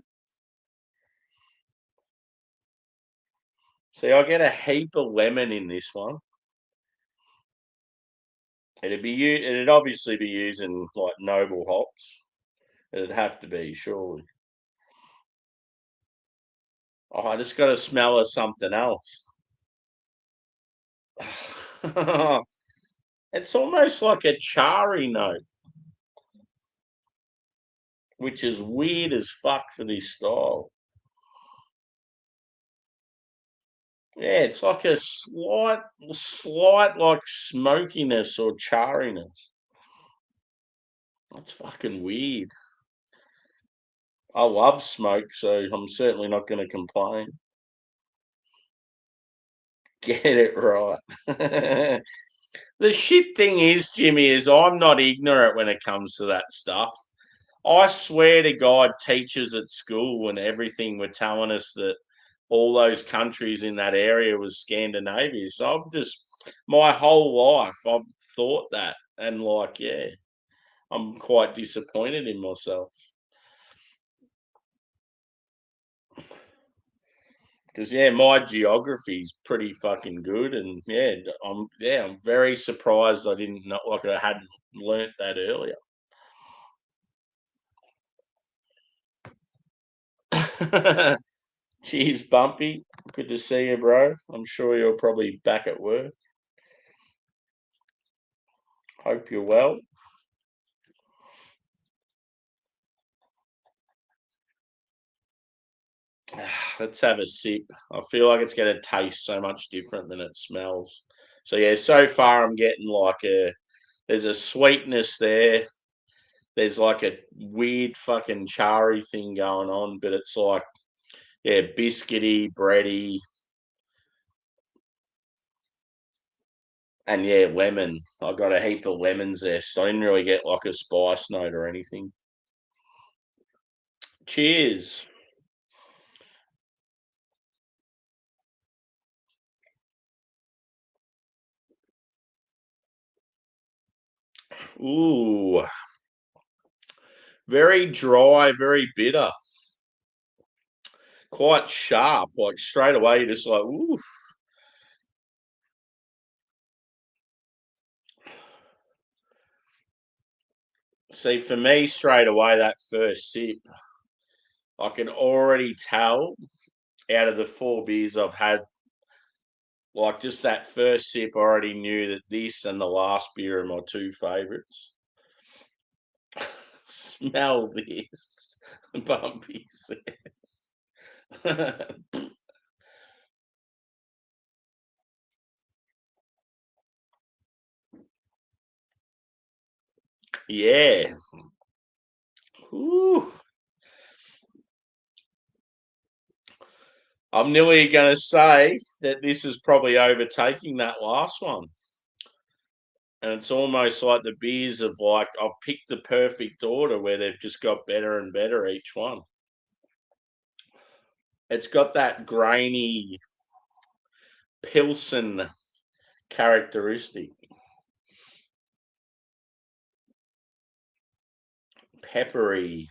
See, I get a heap of lemon in this one. It'd obviously be using like noble hops. It'd have to be, surely. Oh, I just got a smell of something else. It's almost like a charry note, which is weird as fuck for this style. Yeah, it's like a slight like smokiness or charriness. That's fucking weird. I love smoke, so I'm certainly not going to complain. Get it right. The shit thing is, Jimmy, is I'm not ignorant when it comes to that stuff. I swear to God, teachers at school and everything were telling us that all those countries in that area was Scandinavia. So I've just my whole life I've thought that, and like, yeah, I'm quite disappointed in myself because yeah, my geography's pretty fucking good, and I'm very surprised I didn't know like I hadn't learnt that earlier. Cheers, Bumpy. Good to see you, bro. I'm sure you're probably back at work. Hope you're well. Let's have a sip. I feel like it's going to taste so much different than it smells. So yeah, so far I'm getting like there's a sweetness there. There's like a weird fucking charry thing going on, but it's like yeah, biscuity, bready, and yeah, lemon. I got a heap of lemon zest. I didn't really get like a spice note or anything. Cheers. Ooh, very dry, very bitter, quite sharp. Like straight away, you're just like, ooh. See, for me, straight away, that first sip, I can already tell out of the four beers I've had, like just that first sip, I already knew that this and the last beer are my two favourites. Smell this, Bumpy says. Yeah. Ooh. I'm nearly going to say that this is probably overtaking that last one. And it's almost like the beers of like I've picked the perfect order where they've just got better and better each one. It's got that grainy Pilsen characteristic. Peppery.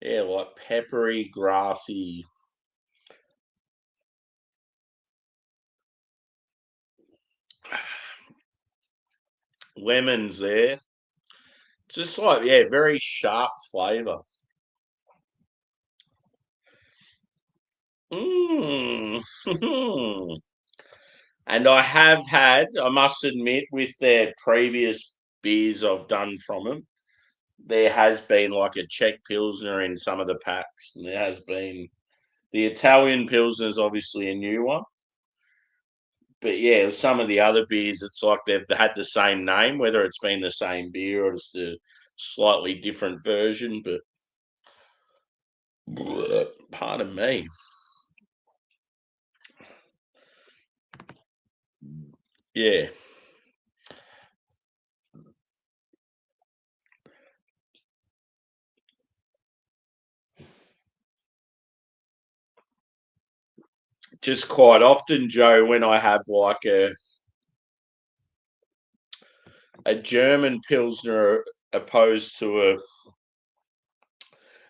Yeah, like peppery, grassy. Lemons there. Just like, yeah, very sharp flavour. Mmm. And I have had, I must admit, with their previous beers I've done from them, there has been like a Czech Pilsner in some of the packs. And there has been the Italian Pilsner is obviously a new one. But yeah, some of the other beers, it's like they've had the same name, whether it's been the same beer or just a slightly different version. But pardon me. Yeah. just quite often, Joe, when I have like a German Pilsner opposed to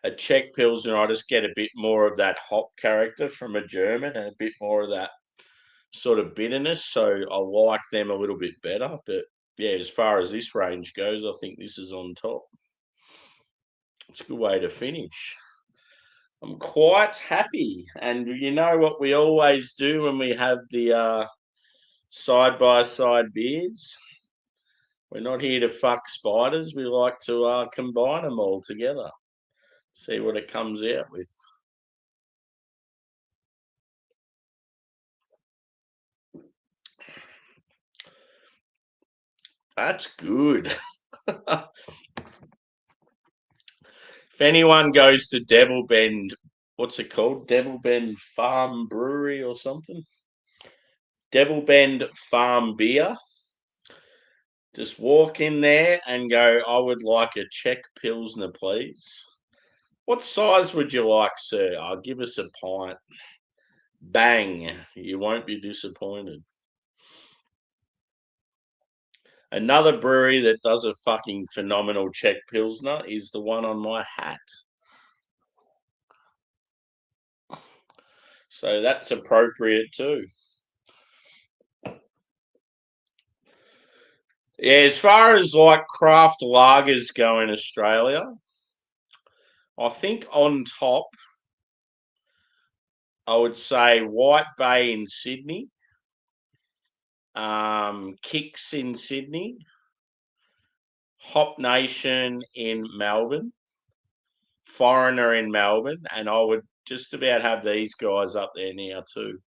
a Czech Pilsner, I just get a bit more of that hop character from a German and a bit more of that sort of bitterness. So I like them a little bit better. But yeah, as far as this range goes, I think this is on top. It's a good way to finish. I'm quite happy. And you know what we always do when we have the side-by-side beers? We're not here to fuck spiders. We like to combine them all together. See what it comes out with. That's good. If anyone goes to DEVILBEND, what's it called? DEVILBEND Farm Brewery or something? DEVILBEND Farm Beer. Just walk in there and go, I would like a Czech Pilsner, please. What size would you like, sir? I'll give us a pint. Bang. You won't be disappointed. Another brewery that does a fucking phenomenal Czech Pilsner is the one on my hat. So that's appropriate too. Yeah, as far as like craft lagers go in Australia, I think on top, I would say White Bay in Sydney, Kicks in Sydney, Hop Nation in Melbourne, Foreigner in Melbourne, and I would just about have these guys up there now too.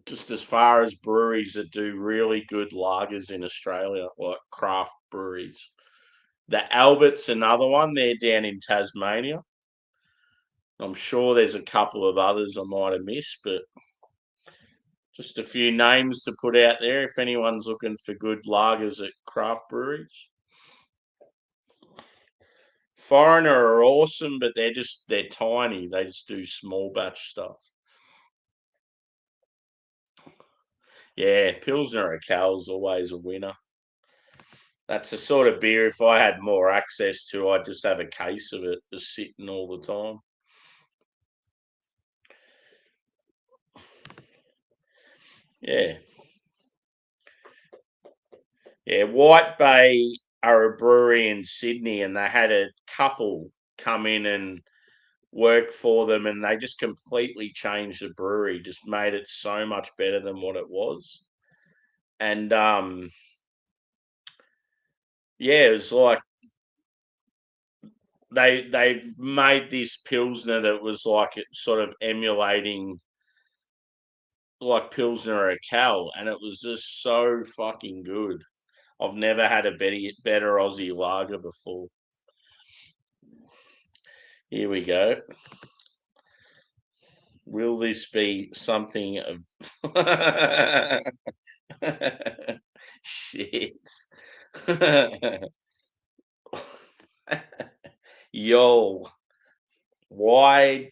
Just as far as breweries that do really good lagers in Australia, like craft breweries. The Albert's another one. They're down in Tasmania. I'm sure there's a couple of others I might have missed, but just a few names to put out there if anyone's looking for good lagers at craft breweries. Foreigner are awesome, but they're tiny. They just do small batch stuff. Yeah, Pilsner or Cal's always a winner. That's the sort of beer, if I had more access to, I'd just have a case of it just sitting all the time. Yeah. Yeah, White Bay are a brewery in Sydney, and they had a couple come in and work for them, and they just completely changed the brewery, just made it so much better than what it was. And yeah, it was like they made this Pilsner that was like it sort of emulating like Pilsner or a Cal, and it was just so fucking good. I've never had a better Aussie lager before. Here we go. Will this be something of shit? Yo, why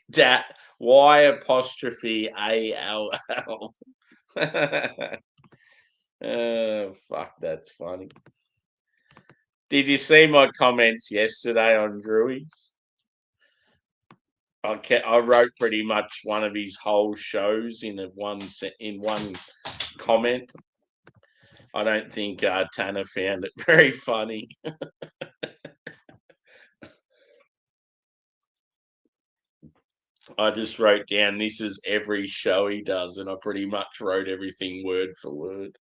apostrophe ALL? Oh, fuck, that's funny. Did you see my comments yesterday on Drewies? I wrote pretty much one of his whole shows in one comment. I don't think Tanner found it very funny. I just wrote down this is every show he does, and I pretty much wrote everything word for word.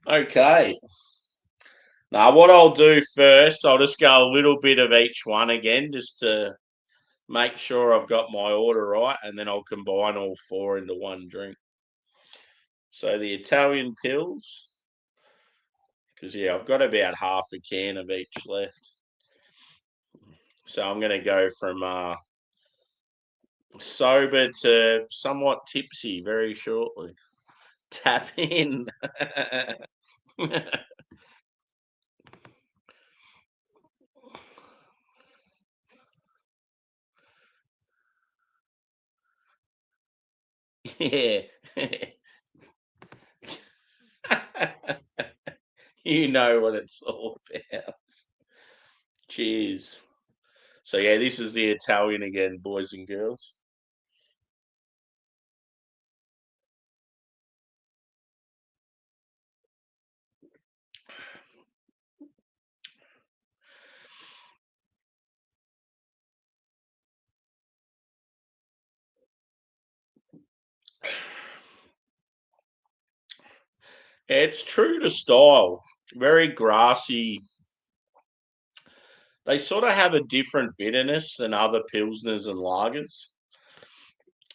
Okay. Now, what I'll do first, I'll just go a little bit of each one again, just to make sure I've got my order right, and then I'll combine all four into one drink. So the Italian pills, because yeah, I've got about half a can of each left. So I'm going to go from sober to somewhat tipsy very shortly. Tap in. Yeah. You know what it's all about. Cheers. So yeah, this is the Italian again, boys and girls. It's true to style. Very grassy. They sort of have a different bitterness than other pilsners and lagers.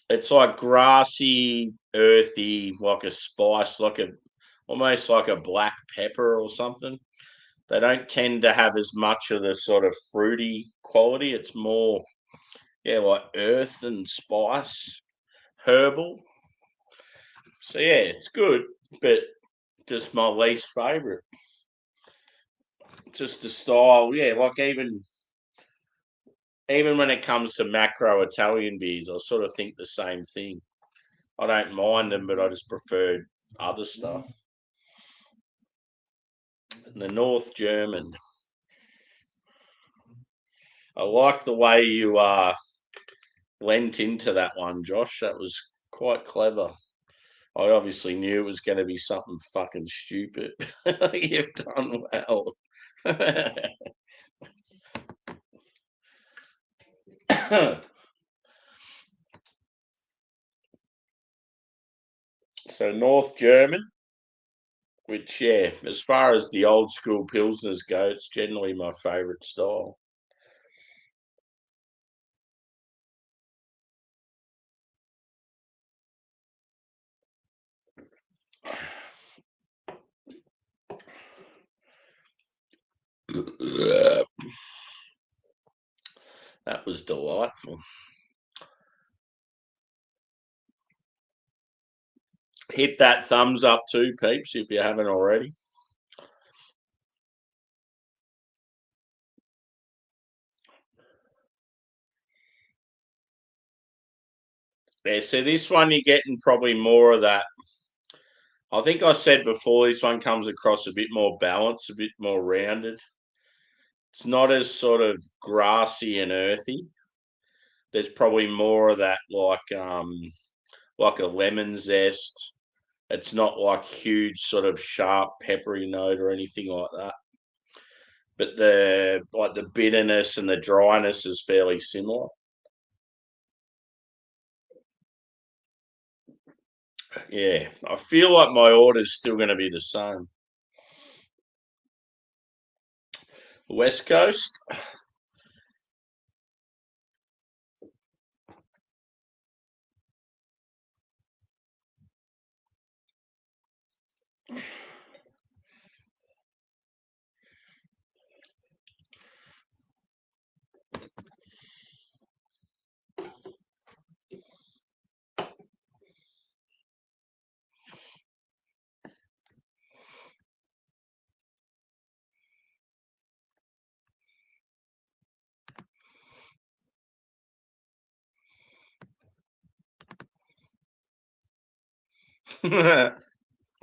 It's like grassy, earthy, like a spice, like a almost like a black pepper or something. They don't tend to have as much of the sort of fruity quality. It's more, yeah, like earth and spice, herbal. So yeah, it's good, but just my least favourite. Just the style, yeah. Like even when it comes to macro Italian beers, I sort of think the same thing. I don't mind them, but I just prefer other stuff. And the North German, I like the way you lent into that one, Josh. That was quite clever. I obviously knew it was going to be something fucking stupid. You've done well. So North German, which yeah, as far as the old school pilsners go, it's generally my favourite style. That was delightful. Hit that thumbs up too, peeps, if you haven't already. Yeah, so this one you're getting probably more of that. I think I said before this one comes across a bit more balanced, a bit more rounded. It's not as sort of grassy and earthy. There's probably more of that like a lemon zest. It's not like huge sort of sharp peppery note or anything like that. But the bitterness and the dryness is fairly similar. Yeah, I feel like my order's still going to be the same. West Coast.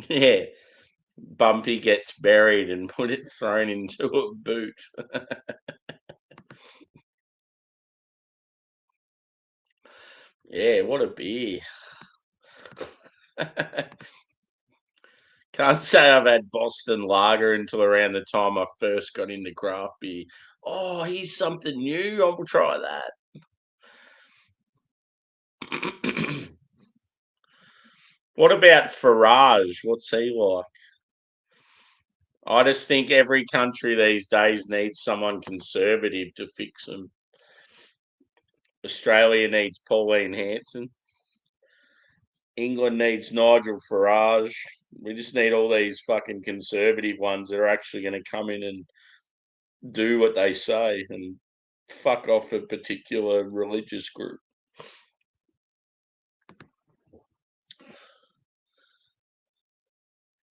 Yeah, Bumpy gets buried and put it thrown into a boot. Yeah, what a beer. Can't say I've had Boston Lager until around the time I first got into craft beer. Oh, here's something new. I'll try that. What about Farage? What's he like? I just think every country these days needs someone conservative to fix them. Australia needs Pauline Hanson. England needs Nigel Farage. We just need all these fucking conservative ones that are actually going to come in and do what they say and fuck off a particular religious group.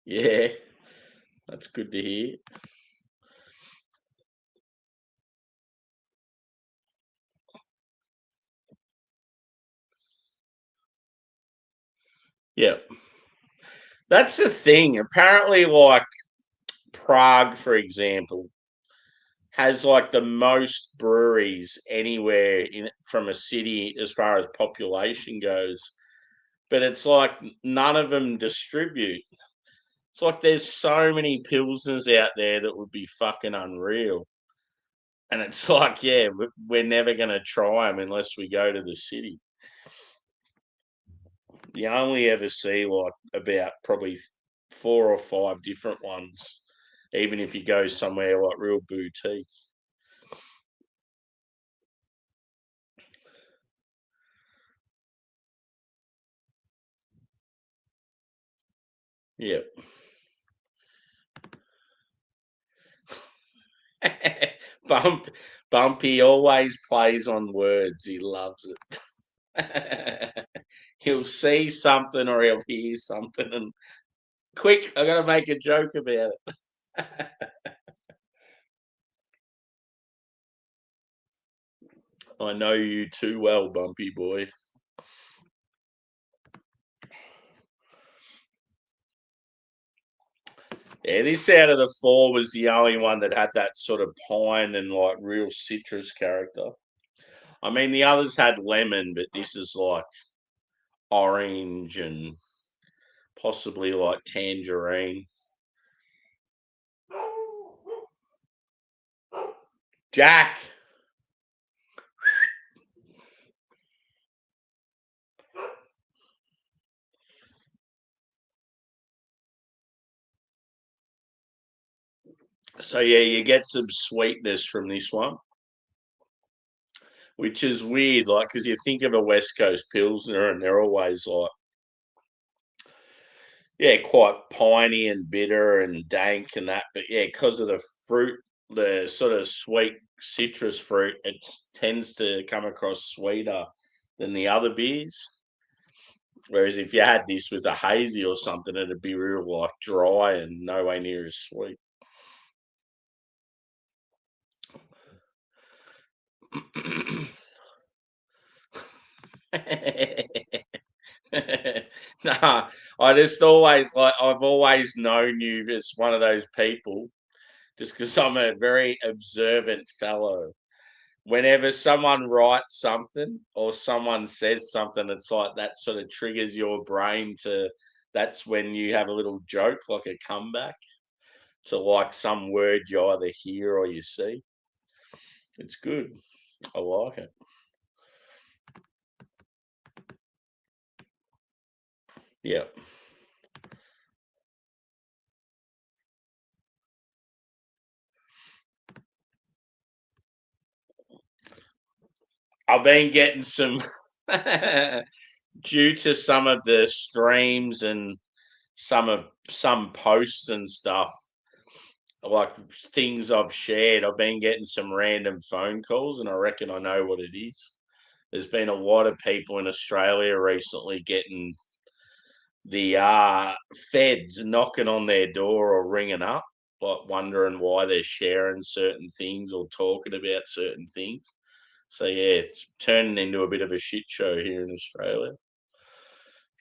Yeah, that's good to hear. Yeah. That's the thing. Apparently, like Prague, for example, has like the most breweries anywhere in from a city as far as population goes. But it's like none of them distribute. It's like there's so many pilsners out there that would be fucking unreal. And it's like, yeah, we're never going to try them unless we go to the city. You only ever see like about probably 4 or 5 different ones, even if you go somewhere like real boutique. Yeah. Bump, Bumpy always plays on words. He loves it. He'll see something or he'll hear something, and quick, I got to make a joke about it. I know you too well, Bumpy boy. Yeah, this out of the four was the only one that had that sort of pine and like real citrus character. I mean, the others had lemon, but this is like orange and possibly like tangerine. Jack. So yeah, you get some sweetness from this one, which is weird. Like, because you think of a West Coast Pilsner, and they're always like, yeah, quite piney and bitter and dank and that. But yeah, because of the fruit, the sort of sweet citrus fruit, it tends to come across sweeter than the other beers. Whereas if you had this with a hazy or something, it'd be real like dry and nowhere near as sweet. Nah, I just always like I've always known you as one of those people, just because I'm a very observant fellow. Whenever someone writes something or someone says something, it's like that sort of triggers your brain to. That's when you have a little joke, like a comeback to like some word you either hear or you see. It's good. I like it. Yeah. I've been getting some due to some of the streams and some posts and stuff, like things I've shared. I've been getting some random phone calls, and I reckon I know what it is. There's been a lot of people in Australia recently getting the feds knocking on their door or ringing up, like wondering why they're sharing certain things or talking about certain things. So yeah, it's turning into a bit of a shit show here in Australia.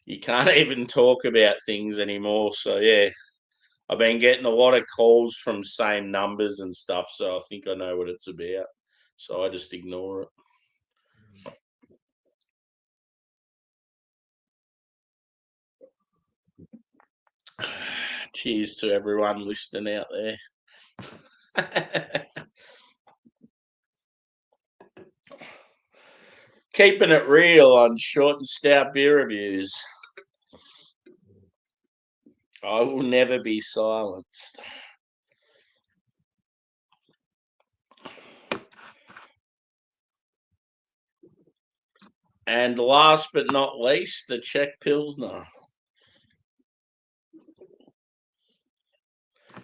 You can't even talk about things anymore. So yeah, I've been getting a lot of calls from same numbers and stuff. So I think I know what it's about. So I just ignore it. Cheers to everyone listening out there. Keeping it real on short and stout beer reviews. I will never be silenced. And last but not least, the Czech Pilsner.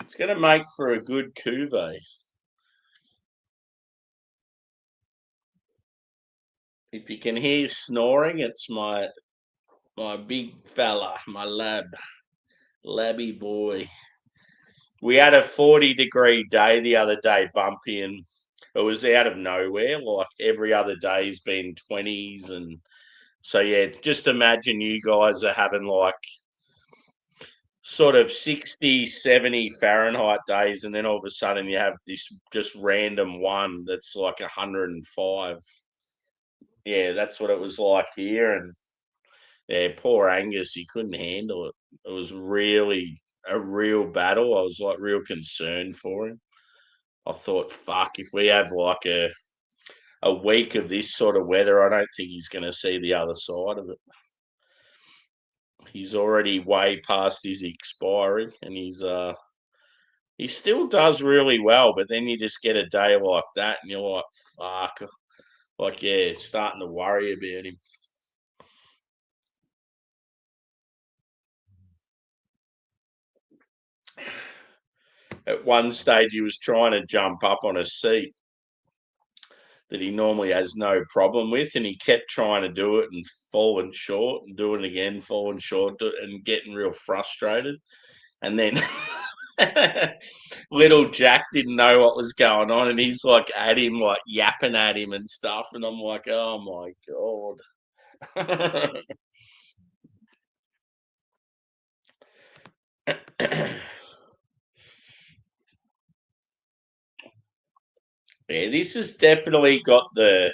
It's going to make for a good cuvee. If you can hear snoring, it's my big fella, my labby boy. We had a 40-degree day the other day, Bumpy, and it was out of nowhere. Like every other day's been 20s and So yeah, just imagine you guys are having like sort of 60, 70 Fahrenheit days, and then all of a sudden you have this just random one that's like 105. Yeah, that's what it was like here. And yeah, poor Angus, he couldn't handle it. It was really a real battle. I was like real concerned for him. I thought, fuck, if we have like a week of this sort of weather, I don't think he's going to see the other side of it. He's already way past his expiry, and he still does really well. But then you just get a day like that, and you're like, fuck, like yeah, starting to worry about him. At one stage, he was trying to jump up on a seat that he normally has no problem with, and he kept trying to do it and falling short, and doing it again, falling short, and getting real frustrated. And then little Jack didn't know what was going on, and he's like at him, like yapping at him and stuff. And I'm like, oh my god. Yeah, this has definitely got the.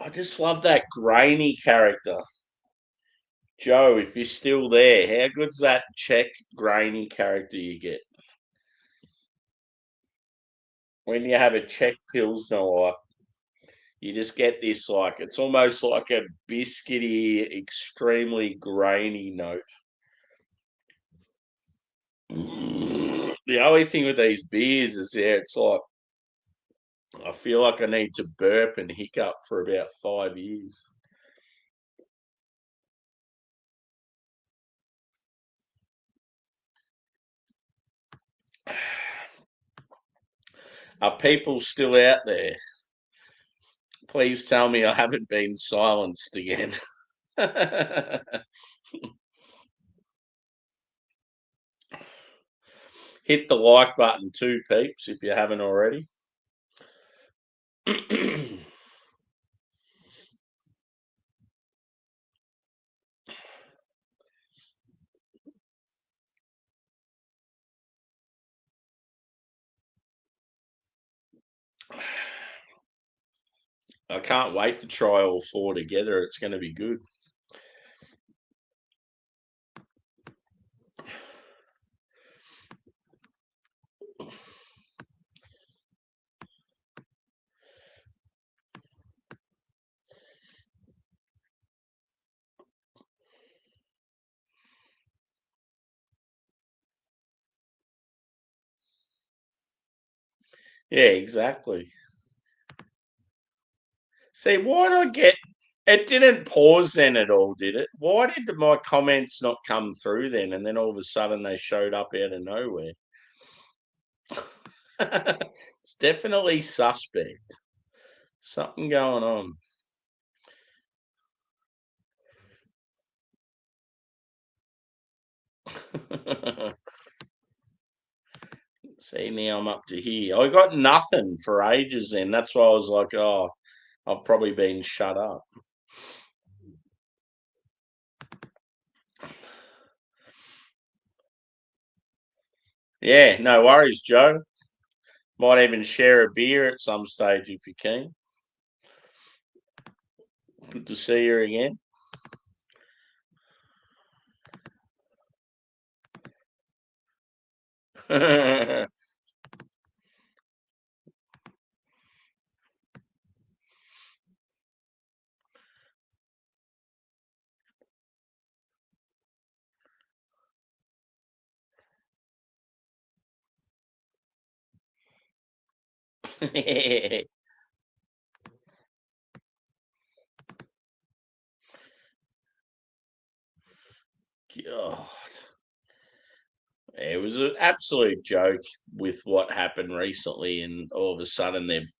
I just love that grainy character. Joe, if you're still there, how good's that Czech grainy character you get? When you have a Czech Pilsner, like, you just get this, like, it's almost like a biscuity, extremely grainy note. The only thing with these beers is, yeah, it's like, I feel like I need to burp and hiccup for about 5 years. Are people still out there? Please tell me I haven't been silenced again. Hit the like button too, peeps, if you haven't already. I can't wait to try all four together. It's going to be good. Yeah, exactly. See, why did I get it? Didn't pause then at all, did it? Why did my comments not come through then? And then all of a sudden they showed up out of nowhere. It's definitely suspect. Something going on. See, now I'm up to here. I got nothing for ages then. That's why I was like, oh, I've probably been shut up. Yeah, no worries, Joe. Might even share a beer at some stage if you can. Good to see you again. God. It was an absolute joke with what happened recently, and all of a sudden they've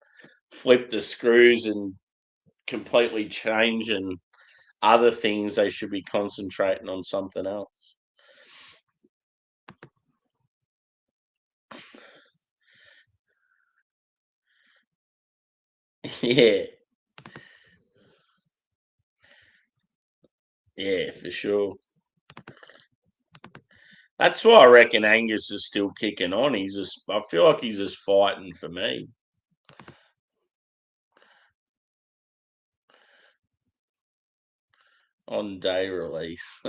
flipped the screws and completely changing other things. They should be concentrating on something else. Yeah. Yeah, for sure. That's why I reckon Angus is still kicking on. I feel like he's just fighting for me. On day release.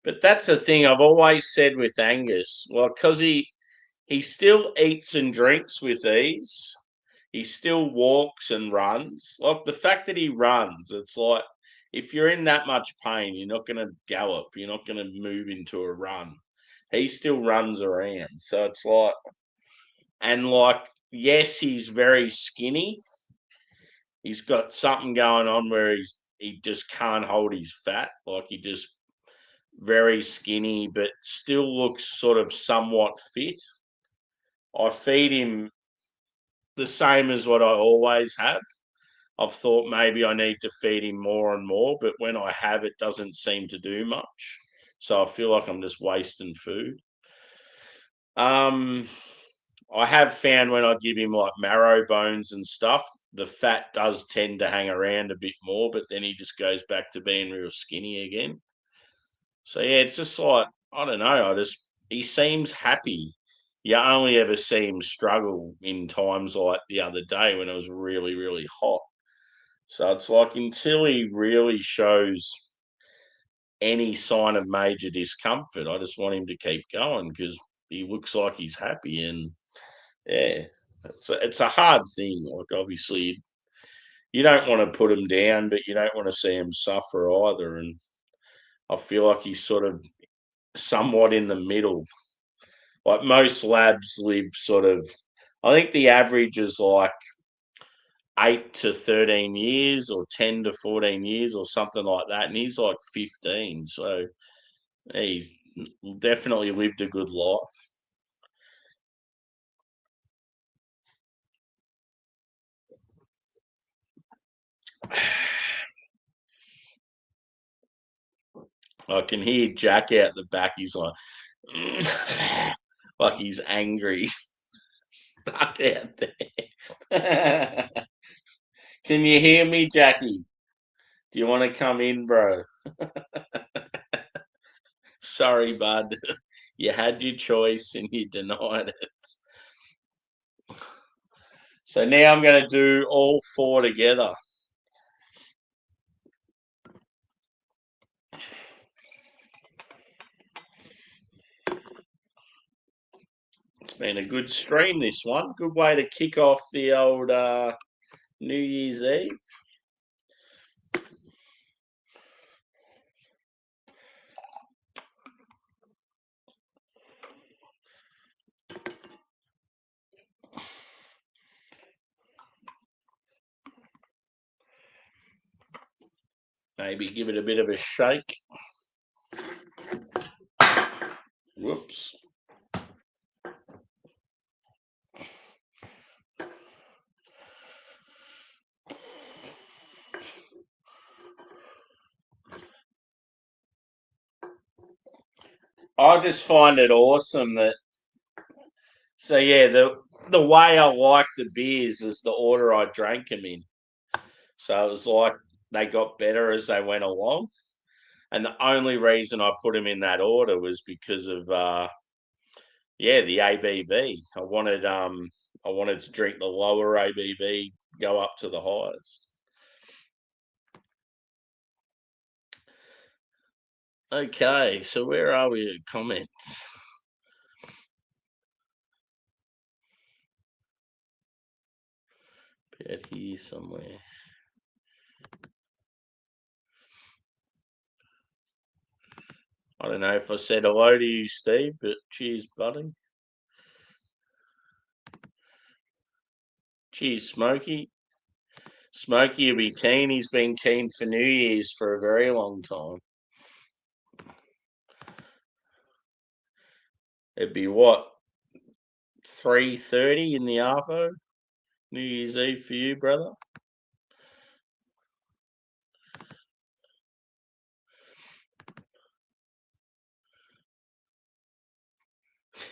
But that's the thing I've always said with Angus. Well, because he still eats and drinks with ease. He still walks and runs. Like the fact that he runs, it's like if you're in that much pain, you're not going to gallop. You're not going to move into a run. He still runs around. So it's like, and like, yes, he's very skinny. He's got something going on where he just can't hold his fat. Like he just very skinny, but still looks sort of somewhat fit. I feed him the same as what I always have. I've thought maybe I need to feed him more and more, but when I have, it doesn't seem to do much. So I feel like I'm just wasting food. Um, I have found when I give him like marrow bones and stuff, the fat does tend to hang around a bit more, but then he just goes back to being real skinny again. So yeah, it's just like I don't know. He seems happy. You only ever see him struggle in times like the other day when it was really, really hot. So it's like until he really shows any sign of major discomfort, I just want him to keep going because he looks like he's happy. And yeah, it's a hard thing. Like obviously, you don't want to put him down, but you don't want to see him suffer either. And I feel like he's sort of somewhat in the middle. Like most labs live sort of, I think the average is like 8 to 13 years or 10 to 14 years or something like that. And he's like 15. So he's definitely lived a good life. I can hear Jack out the back. He's like, like he's angry, stuck out there. Can you hear me, Jackie? Do you want to come in, bro? Sorry, bud. You had your choice and you denied it. So now I'm going to do all four together. It's been a good stream, this one. Good way to kick off the old New Year's Eve. Maybe give it a bit of a shake. Whoops. I just find it awesome that. So yeah, the way I like the beers is the order I drank them in. So it was like they got better as they went along, and the only reason I put them in that order was because of the ABV. I wanted to drink the lower ABV, go up to the highest. Okay, so where are we at comments? About here somewhere. I don't know if I said hello to you, Steve, but cheers, buddy. Cheers, Smokey. Smokey will be keen. He's been keen for New Year's for a very long time. It'd be what, 3:30 in the arvo? New Year's Eve for you, brother?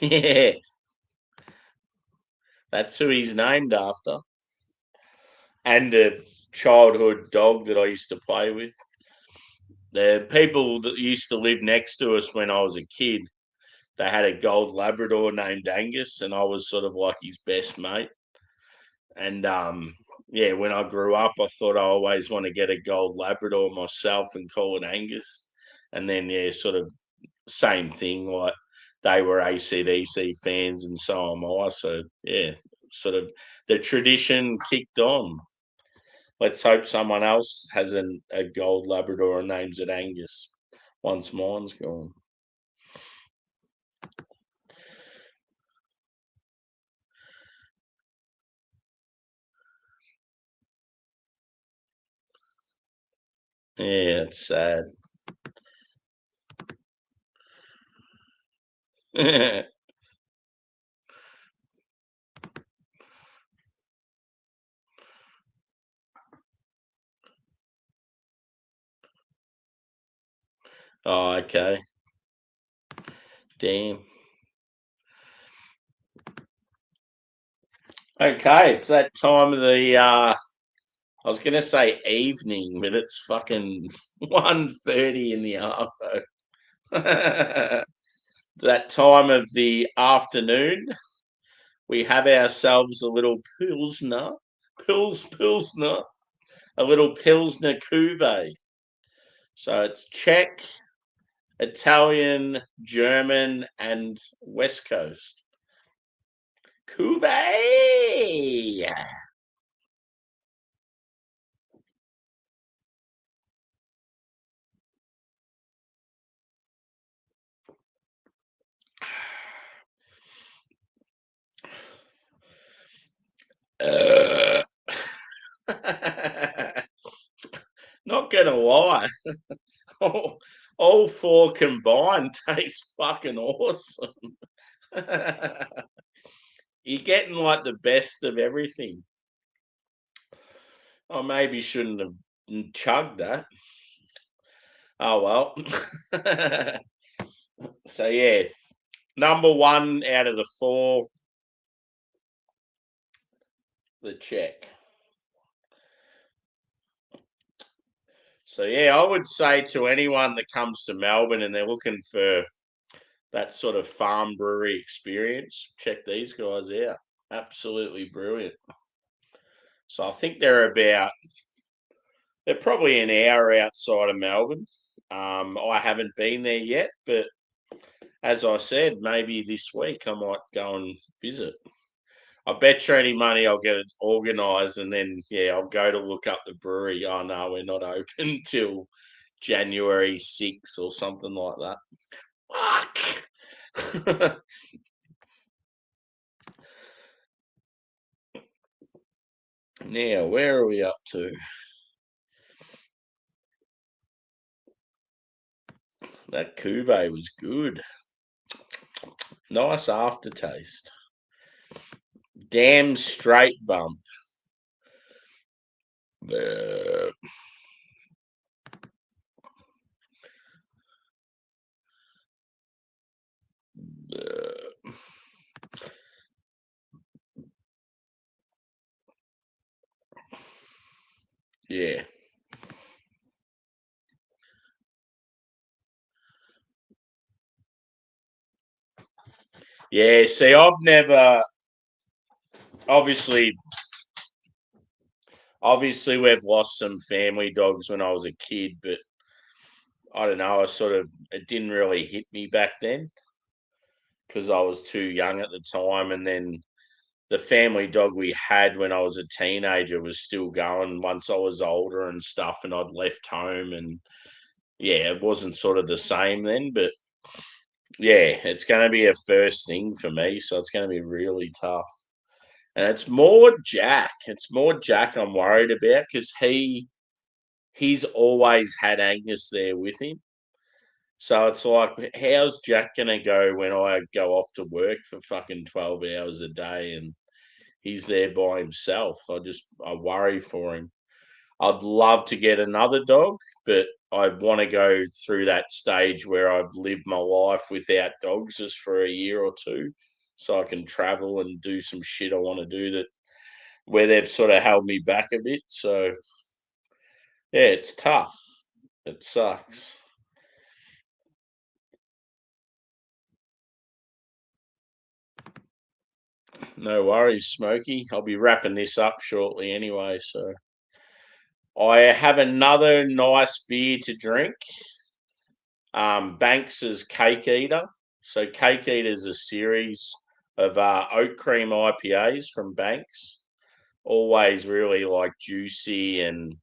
Yeah, that's who he's named after. And childhood dog that I used to play with. The people that used to live next to us when I was a kid, they had a gold Labrador named Angus, and I was sort of like his best mate. And yeah, when I grew up, I thought I always want to get a gold Labrador myself and call it Angus. And then yeah, sort of same thing. Like they were ACDC fans, and so am I. So yeah, sort of the tradition kicked on. Let's hope someone else has a gold Labrador and names it Angus once mine's gone. Yeah, it's sad. Oh, okay. Damn. Okay, it's that time of the I was gonna say evening, but it's fucking 1:30 in the arvo. That time of the afternoon, we have ourselves a little pilsner, a little pilsner cuvee. So it's Czech, Italian, German, and West Coast. Cuvee. Uh, Not gonna lie, all four combined taste fucking awesome. You're getting like the best of everything. I maybe shouldn't have chugged that. Oh well. So yeah, number one out of the four, the Czech. So yeah, I would say to anyone that comes to Melbourne and they're looking for that sort of farm brewery experience, check these guys out. Absolutely brilliant. So I think they're probably an hour outside of Melbourne. I haven't been there yet, but as I said, maybe this week I might go and visit. I bet you any money I'll get it organised, and then yeah, I'll go to look up the brewery. Oh no, we're not open till January 6th or something like that. Fuck. Now, where are we up to? That Cube was good. Nice aftertaste. Damn straight bump. Uh, uh, yeah. Yeah, see, I've never obviously obviously we've lost some family dogs when I was a kid, but I don't know, it didn't really hit me back then because I was too young at the time, and then the family dog we had when I was a teenager was still going once I was older and stuff, and I'd left home, and yeah, it wasn't sort of the same then, but yeah, it's going to be a first thing for me, so it's going to be really tough. And it's more Jack. It's more Jack I'm worried about because he's always had Agnes there with him. So it's like, how's Jack going to go when I go off to work for fucking 12 hours a day and he's there by himself? I worry for him. I'd love to get another dog, but I want to go through that stage where I've lived my life without dogs just for a year or two so I can travel and do some shit I want to do that where they've sort of held me back a bit. So Yeah, it's tough. It sucks. No worries, Smokey. I'll be wrapping this up shortly anyway. So I have another nice beer to drink. Banks's Cake Eater. So Cake Eater is a series of oat cream IPAs from Banks. Always really like juicy and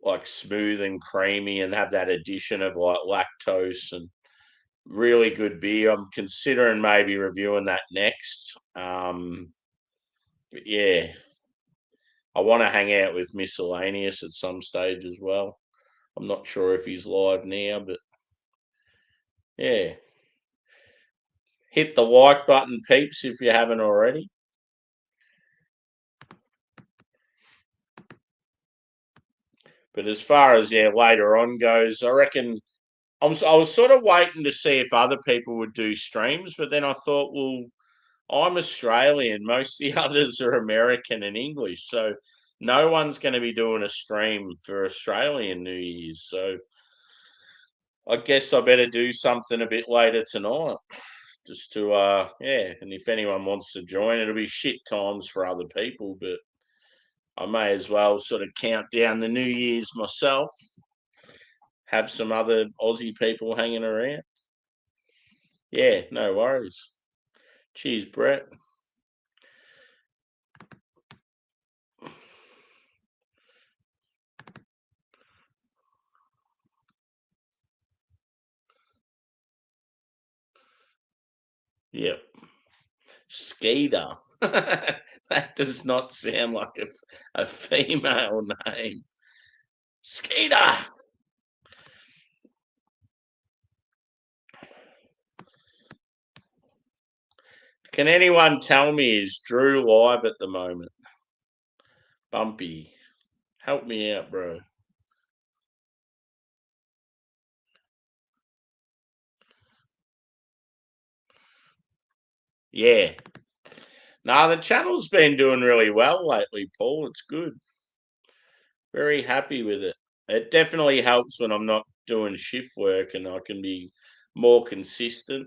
like smooth and creamy, and have that addition of like lactose, and really good beer. I'm considering maybe reviewing that next. But yeah, I want to hang out with Miscellaneous at some stage as well. I'm not sure if he's live now, but yeah. Hit the like button, peeps, if you haven't already. But as far as later on goes, I reckon I was sort of waiting to see if other people would do streams, but then I thought, well, I'm Australian. Most of the others are American and English, so no one's going to be doing a stream for Australian New Year's. So I guess I better do something a bit later tonight, just to yeah. And if anyone wants to join, it'll be shit times for other people, but I may as well sort of count down the New Year's myself. Have some other Aussie people hanging around. Yeah, no worries. Cheers, Brett. Yep. Skeeter. That does not sound like a female name. Skeeter. Can anyone tell me, is Drew live at the moment? Bumpy. Help me out, bro. Yeah. No, the channel's been doing really well lately, Paul. It's good. Very happy with it. It definitely helps when I'm not doing shift work and I can be more consistent.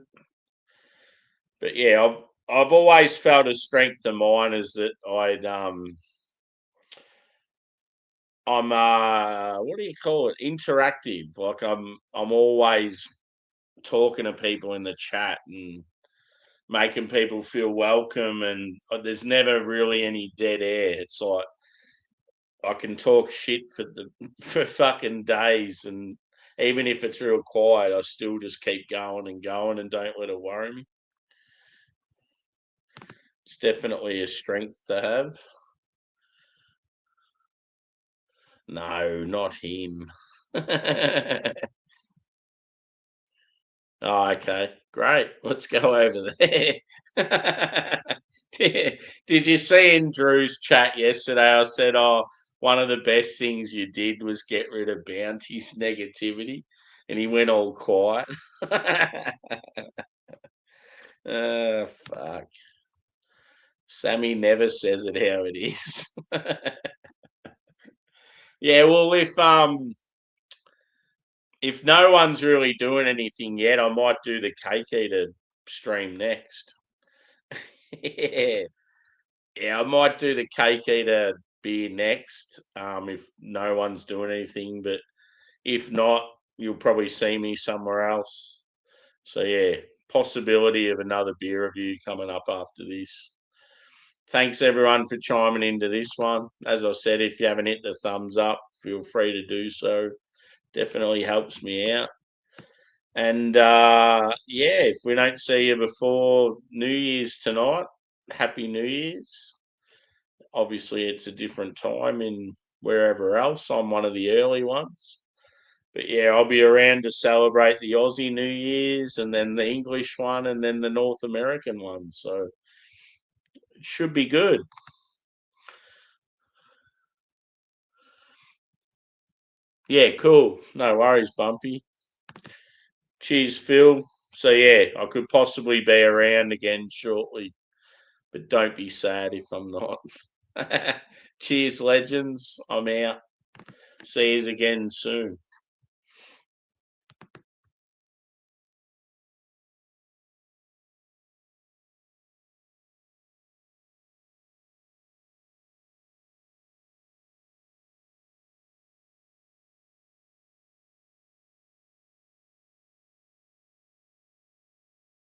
But yeah, I've always felt a strength of mine is that I'm what do you call it? Interactive. Like I'm always talking to people in the chat and making people feel welcome, and there's never really any dead air. It's like I can talk shit for fucking days, and even if it's real quiet, I still just keep going and going and don't let it worry me. It's definitely a strength to have. No, not him. Oh, okay. Great. Let's go over there. Did you see in Drew's chat yesterday? I said, oh, one of the best things you did was get rid of Bounty's negativity. And he went all quiet. Oh, fuck. Sammy never says it how it is. Yeah, well, if no one's really doing anything yet, I might do the cake eater stream next. Yeah. Yeah, I might do the cake eater beer next. If no one's doing anything, but if not, you'll probably see me somewhere else. So yeah, possibility of another beer review coming up after this. Thanks everyone for chiming into this one. As I said, if you haven't hit the thumbs up, feel free to do so. Definitely helps me out. And yeah, if we don't see you before New Year's tonight, Happy New Year's. Obviously, it's a different time in wherever else. I'm one of the early ones. But yeah, I'll be around to celebrate the Aussie New Year's and then the English one and then the North American one. So it should be good. Yeah, cool. No worries, Bumpy. Cheers, Phil. So yeah, I could possibly be around again shortly, but don't be sad if I'm not. Cheers, legends. I'm out. See you again soon.